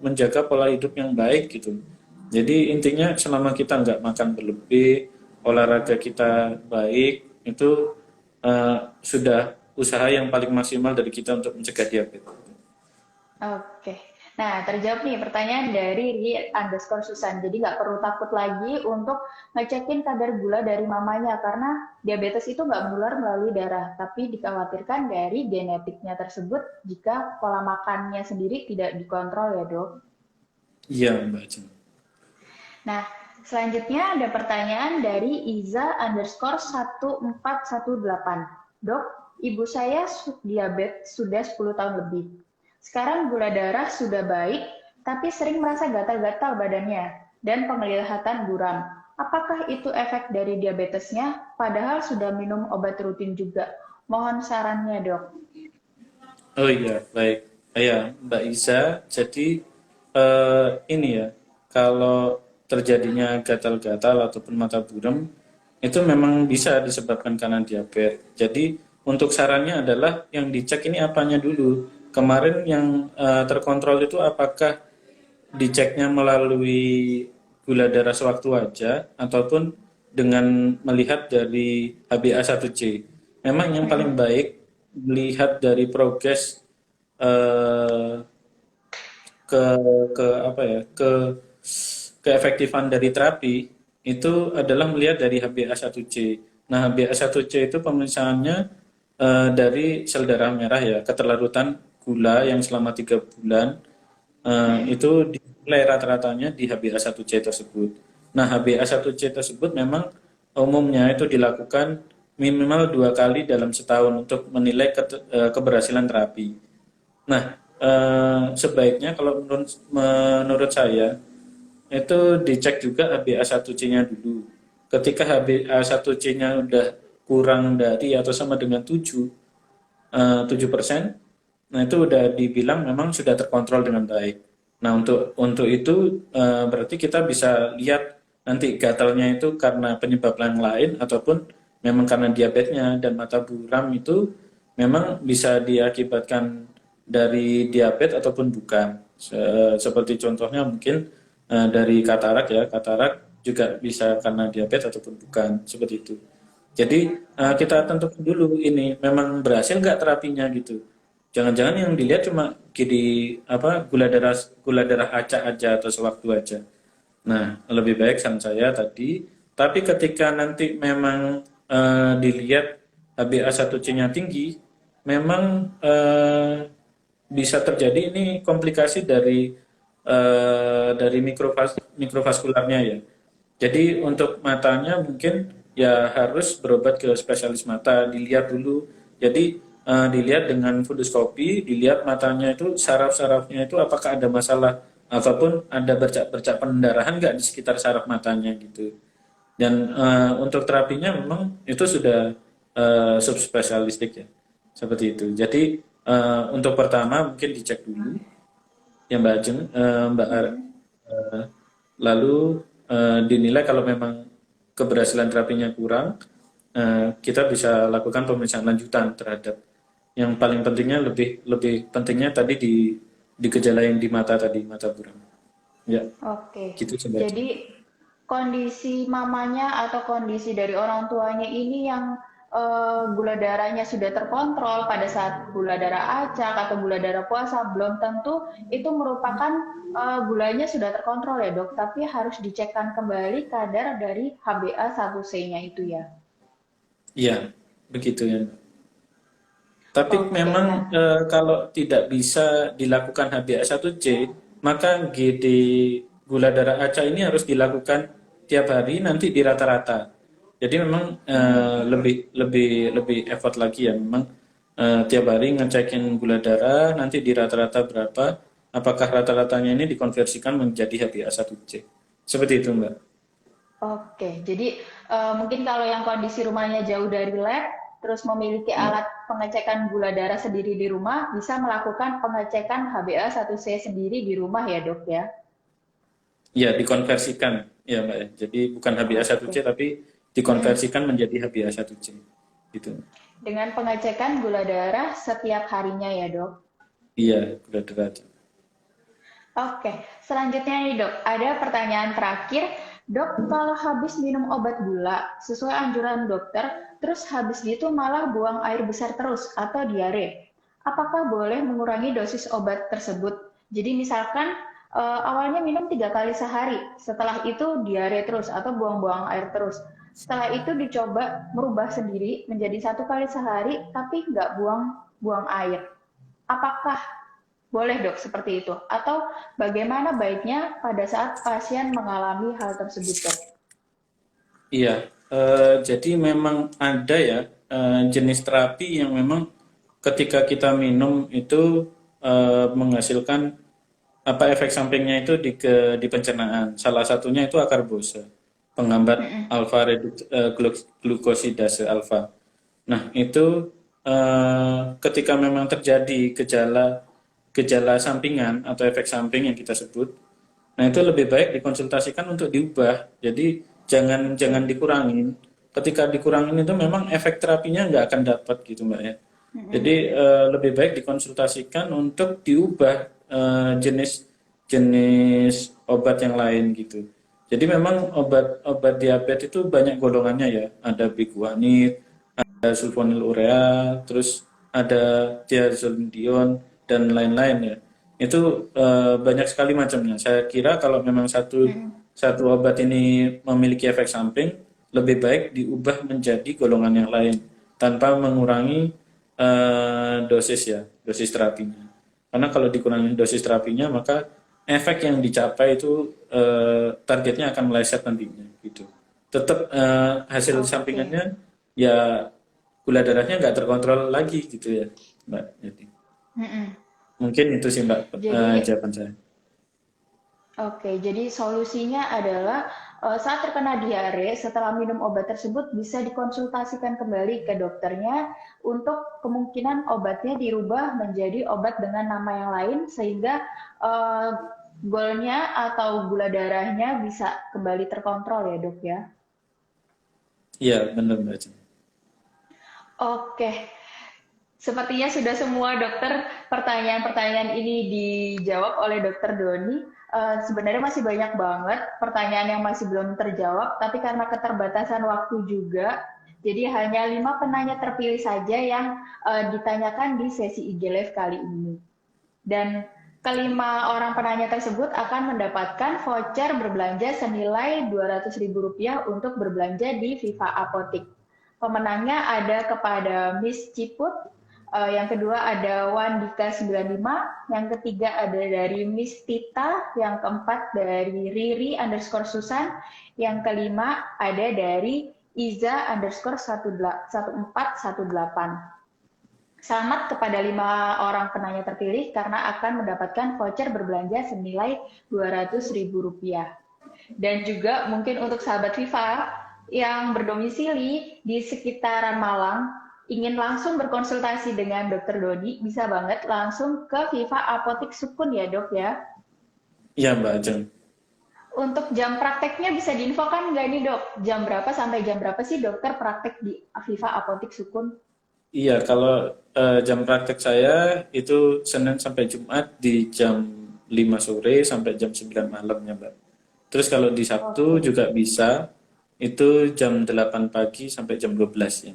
menjaga pola hidup yang baik gitu. Jadi intinya selama kita nggak makan berlebih, olahraga kita baik, itu sudah usaha yang paling maksimal dari kita untuk mencegah diabetes. Oke. Nah, terjawab nih pertanyaan dari Ri underscore Susan. Jadi nggak perlu takut lagi untuk ngecekin kadar gula dari mamanya karena diabetes itu nggak menular melalui darah, tapi dikhawatirkan dari genetiknya tersebut jika pola makannya sendiri tidak dikontrol ya dok. Iya, Mbak Jen. Nah, selanjutnya ada pertanyaan dari Iza underscore 1418. Dok, ibu saya diabetes sudah 10 tahun lebih. Sekarang gula darah sudah baik, tapi sering merasa gatal-gatal badannya dan penglihatan buram. Apakah itu efek dari diabetesnya? Padahal sudah minum obat rutin juga. Mohon sarannya, dok. Oh iya, baik. Ya, Mbak Isa, jadi ini ya, kalau terjadinya gatal-gatal ataupun mata buram, itu memang bisa disebabkan karena diabetes. Jadi untuk sarannya adalah yang dicek ini apanya dulu. Kemarin yang terkontrol itu apakah diceknya melalui gula darah sewaktu wajar ataupun dengan melihat dari HbA1c. Memang yang paling Mm-mm. baik melihat dari progres eh, ke apa ya keefektifan dari terapi itu adalah melihat dari HbA1c. Nah, HbA1c itu pemeriksaannya dari sel darah merah ya, keterlarutan gula yang selama 3 bulan Mm-mm. itu dinilai rata-ratanya di HbA1c tersebut. Nah, HbA1c tersebut memang umumnya itu dilakukan minimal 2 kali dalam setahun untuk menilai keberhasilan terapi. Nah, sebaiknya kalau menurut saya itu dicek juga HbA1c-nya dulu. Ketika HbA1c-nya udah kurang dari atau sama dengan 7%, nah itu udah dibilang memang sudah terkontrol dengan baik. Nah, untuk itu berarti kita bisa lihat nanti gatalnya itu karena penyebab yang lain ataupun memang karena diabetesnya, dan mata buram itu memang bisa diakibatkan dari diabetes ataupun bukan. Seperti contohnya mungkin dari katarak ya, katarak juga bisa karena diabetes ataupun bukan, seperti itu. Jadi kita Oke. tentukan dulu ini memang berhasil nggak terapinya gitu. Jangan-jangan yang dilihat cuma gini apa gula darah acak aja atau sewaktu aja. Nah, lebih baik saran saya tadi. Tapi ketika nanti memang dilihat HbA1c-nya tinggi, memang bisa terjadi ini komplikasi dari mikrovaskularnya ya. Jadi untuk matanya mungkin ya harus berobat ke spesialis mata, dilihat dulu. Jadi dilihat dengan fundoskopi, dilihat matanya itu saraf-sarafnya itu apakah ada masalah ataupun ada bercak-bercak pendarahan nggak di sekitar saraf matanya gitu. Dan untuk terapinya memang itu sudah subspesialistik ya, seperti itu. Jadi untuk pertama mungkin dicek dulu ya Mbak Ajeng, Mbak Ar, Mm-mm. eh, lalu dinilai kalau memang keberhasilan terapinya kurang, kita bisa lakukan pemeriksaan lanjutan terhadap yang paling pentingnya lebih lebih pentingnya tadi di gejala yang di mata tadi, mata buram. Ya, Oke, gitu sih Mbak Ajeng. jadi kondisi mamanya atau kondisi dari orang tuanya ini yang gula darahnya sudah terkontrol pada saat gula darah acak atau gula darah puasa, belum tentu itu merupakan gulanya sudah terkontrol ya dok, tapi harus dicekkan kembali kadar dari HbA1c-nya itu ya. Iya, begitu ya. Tapi Oke, memang nah. kalau tidak bisa dilakukan HbA1c, maka GD gula darah ACA ini harus dilakukan tiap hari nanti di rata-rata. Jadi memang lebih lebih lebih effort lagi ya. Memang tiap hari ngecekin gula darah nanti di rata-rata berapa, apakah rata-ratanya ini dikonversikan menjadi HbA1c. Seperti itu, Mbak. Oke, jadi mungkin kalau yang kondisi rumahnya jauh dari lab, terus memiliki Ya, alat pengecekan gula darah sendiri di rumah, bisa melakukan pengecekan HbA1c sendiri di rumah ya dok ya? ya dikonversikan ya, Mbak ya. Jadi bukan HbA1c Oke. tapi Mm-mm. dikonversikan menjadi HbA1c gitu. Dengan pengecekan gula darah setiap harinya ya dok? Iya, gula darah. Oke, selanjutnya nih dok, ada pertanyaan terakhir. Dok, kalau habis minum obat gula sesuai anjuran dokter, terus habis gitu malah buang air besar terus atau diare, apakah boleh mengurangi dosis obat tersebut? Jadi misalkan awalnya minum 3 kali sehari, setelah itu diare terus atau buang-buang air terus. Setelah itu dicoba merubah sendiri menjadi 1 kali sehari, tapi nggak buang air. Apakah boleh dok seperti itu? Atau bagaimana baiknya pada saat pasien mengalami hal tersebut dok? Iya, jadi memang ada ya jenis terapi yang memang ketika kita minum itu menghasilkan apa efek sampingnya itu di pencernaan. Salah satunya itu akarbose, penghambat alfa glukosidase alfa. Nah, itu ketika memang terjadi gejala gejala sampingan atau efek samping yang kita sebut, nah itu lebih baik dikonsultasikan untuk diubah. Jadi jangan jangan dikurangin. Ketika dikurangin itu memang efek terapinya nggak akan dapat gitu Mbak ya. Jadi lebih baik dikonsultasikan untuk diubah jenis jenis obat yang lain gitu. Jadi memang obat-obat diabetes itu banyak golongannya ya. Ada biguanid, ada sulfonyl urea, terus ada diazolinium dan lain-lain ya. Itu banyak sekali macamnya. Saya kira kalau memang satu satu obat ini memiliki efek samping, lebih baik diubah menjadi golongan yang lain tanpa mengurangi dosis ya, dosis terapinya. Karena kalau dikurangi dosis terapinya, maka efek yang dicapai itu targetnya akan meleset nantinya gitu. Tetap hasil Oke. sampingannya ya gula darahnya nggak terkontrol lagi gitu ya, Mbak. Jadi Mm-mm. mungkin itu sih Mbak Jadi jawaban saya. oke, jadi solusinya adalah saat terkena diare, setelah minum obat tersebut bisa dikonsultasikan kembali ke dokternya untuk kemungkinan obatnya dirubah menjadi obat dengan nama yang lain sehingga eh, golnya atau gula darahnya bisa kembali terkontrol ya dok ya. Iya benar Mbak. Oke, sepertinya sudah semua dokter pertanyaan-pertanyaan ini dijawab oleh dokter Doni. Sebenarnya masih banyak banget pertanyaan yang masih belum terjawab, tapi karena keterbatasan waktu juga, jadi hanya 5 penanya terpilih saja yang ditanyakan di sesi IG Live kali ini. Dan kelima orang penanya tersebut akan mendapatkan voucher berbelanja senilai Rp200.000 untuk berbelanja di Viva Apotik. Pemenangnya ada kepada Miss Ciput, yang kedua ada Wandika 95, yang ketiga ada dari Miss Tita, yang keempat dari Riri underscore Susan, yang kelima ada dari Iza underscore 1418. Selamat kepada 5 orang penanya terpilih karena akan mendapatkan voucher berbelanja senilai Rp200.000. Dan juga mungkin untuk sahabat Viva yang berdomisili di sekitaran Malang, ingin langsung berkonsultasi dengan Dokter Dodi, bisa banget langsung ke Viva Apotik Sukun ya dok ya. Iya Mbak Ajeng. Untuk jam prakteknya bisa diinfokan nggak nih dok? Jam berapa sampai jam berapa sih dokter praktek di Viva Apotik Sukun? Iya, kalau jam praktek saya itu Senin sampai Jumat di jam 5 sore sampai jam 9 malamnya, Mbak. Terus kalau di Sabtu Oke. juga bisa, itu jam 8 pagi sampai jam 12 ya.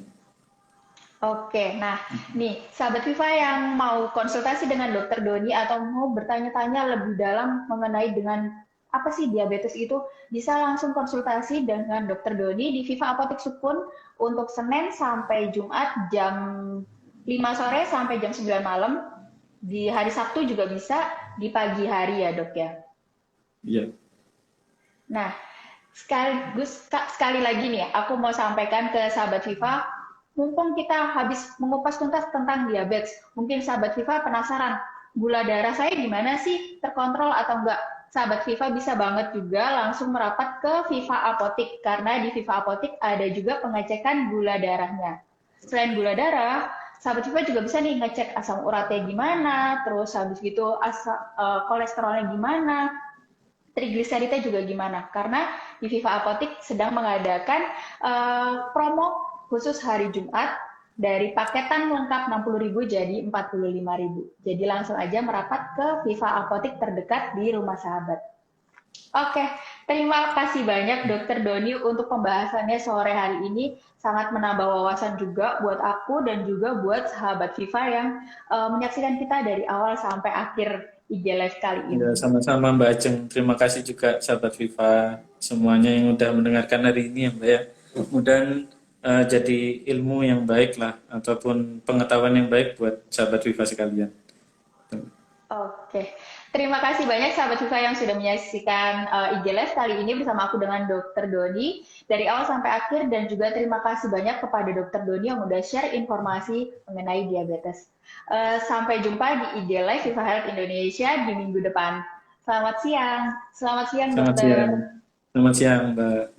Oke, nah nih sahabat Viva yang mau konsultasi dengan Dokter Doni atau mau bertanya-tanya lebih dalam mengenai dengan apa sih diabetes itu, bisa langsung konsultasi dengan Dokter Doni di Viva Apotek Sukun untuk Senin sampai Jumat jam 5 sore sampai jam 9 malam. Di hari Sabtu juga bisa di pagi hari ya dok ya. Iya. Nah, sekali lagi nih, aku mau sampaikan ke sahabat Viva, mumpung kita habis mengupas tuntas tentang diabetes, mungkin sahabat Viva penasaran, gula darah saya gimana sih, terkontrol atau enggak? Sahabat Viva bisa banget juga langsung merapat ke Viva Apotik, karena di Viva Apotik ada juga pengecekan gula darahnya. Selain gula darah, sahabat Viva juga bisa nih ngecek asam uratnya gimana, terus habis gitu kolesterolnya gimana, trigliseridnya juga gimana. Karena di Viva Apotik sedang mengadakan promo khusus hari Jumat dari paketan lengkap 60.000 jadi 45.000. Jadi langsung aja merapat ke Viva Apotik terdekat di rumah sahabat. Oke, terima kasih banyak Dokter Doni untuk pembahasannya sore hari ini. Sangat menambah wawasan juga buat aku dan juga buat sahabat Viva yang menyaksikan kita dari awal sampai akhir IG Live kali Ya, ini. sama-sama Mbak Ajeng. Terima kasih juga sahabat Viva semuanya yang udah mendengarkan hari ini ya Mbak ya. Mudah-mudahan jadi ilmu yang baik lah ataupun pengetahuan yang baik buat sahabat Viva sekalian. Oke, terima kasih banyak sahabat Viva yang sudah menyaksikan IG Live kali ini bersama aku dengan Dokter Doni dari awal sampai akhir dan juga terima kasih banyak kepada Dokter Doni yang udah share informasi mengenai diabetes. Sampai jumpa di IG Live Viva Health Indonesia di minggu depan. Selamat siang Selamat siang. dokter. Selamat siang Mbak.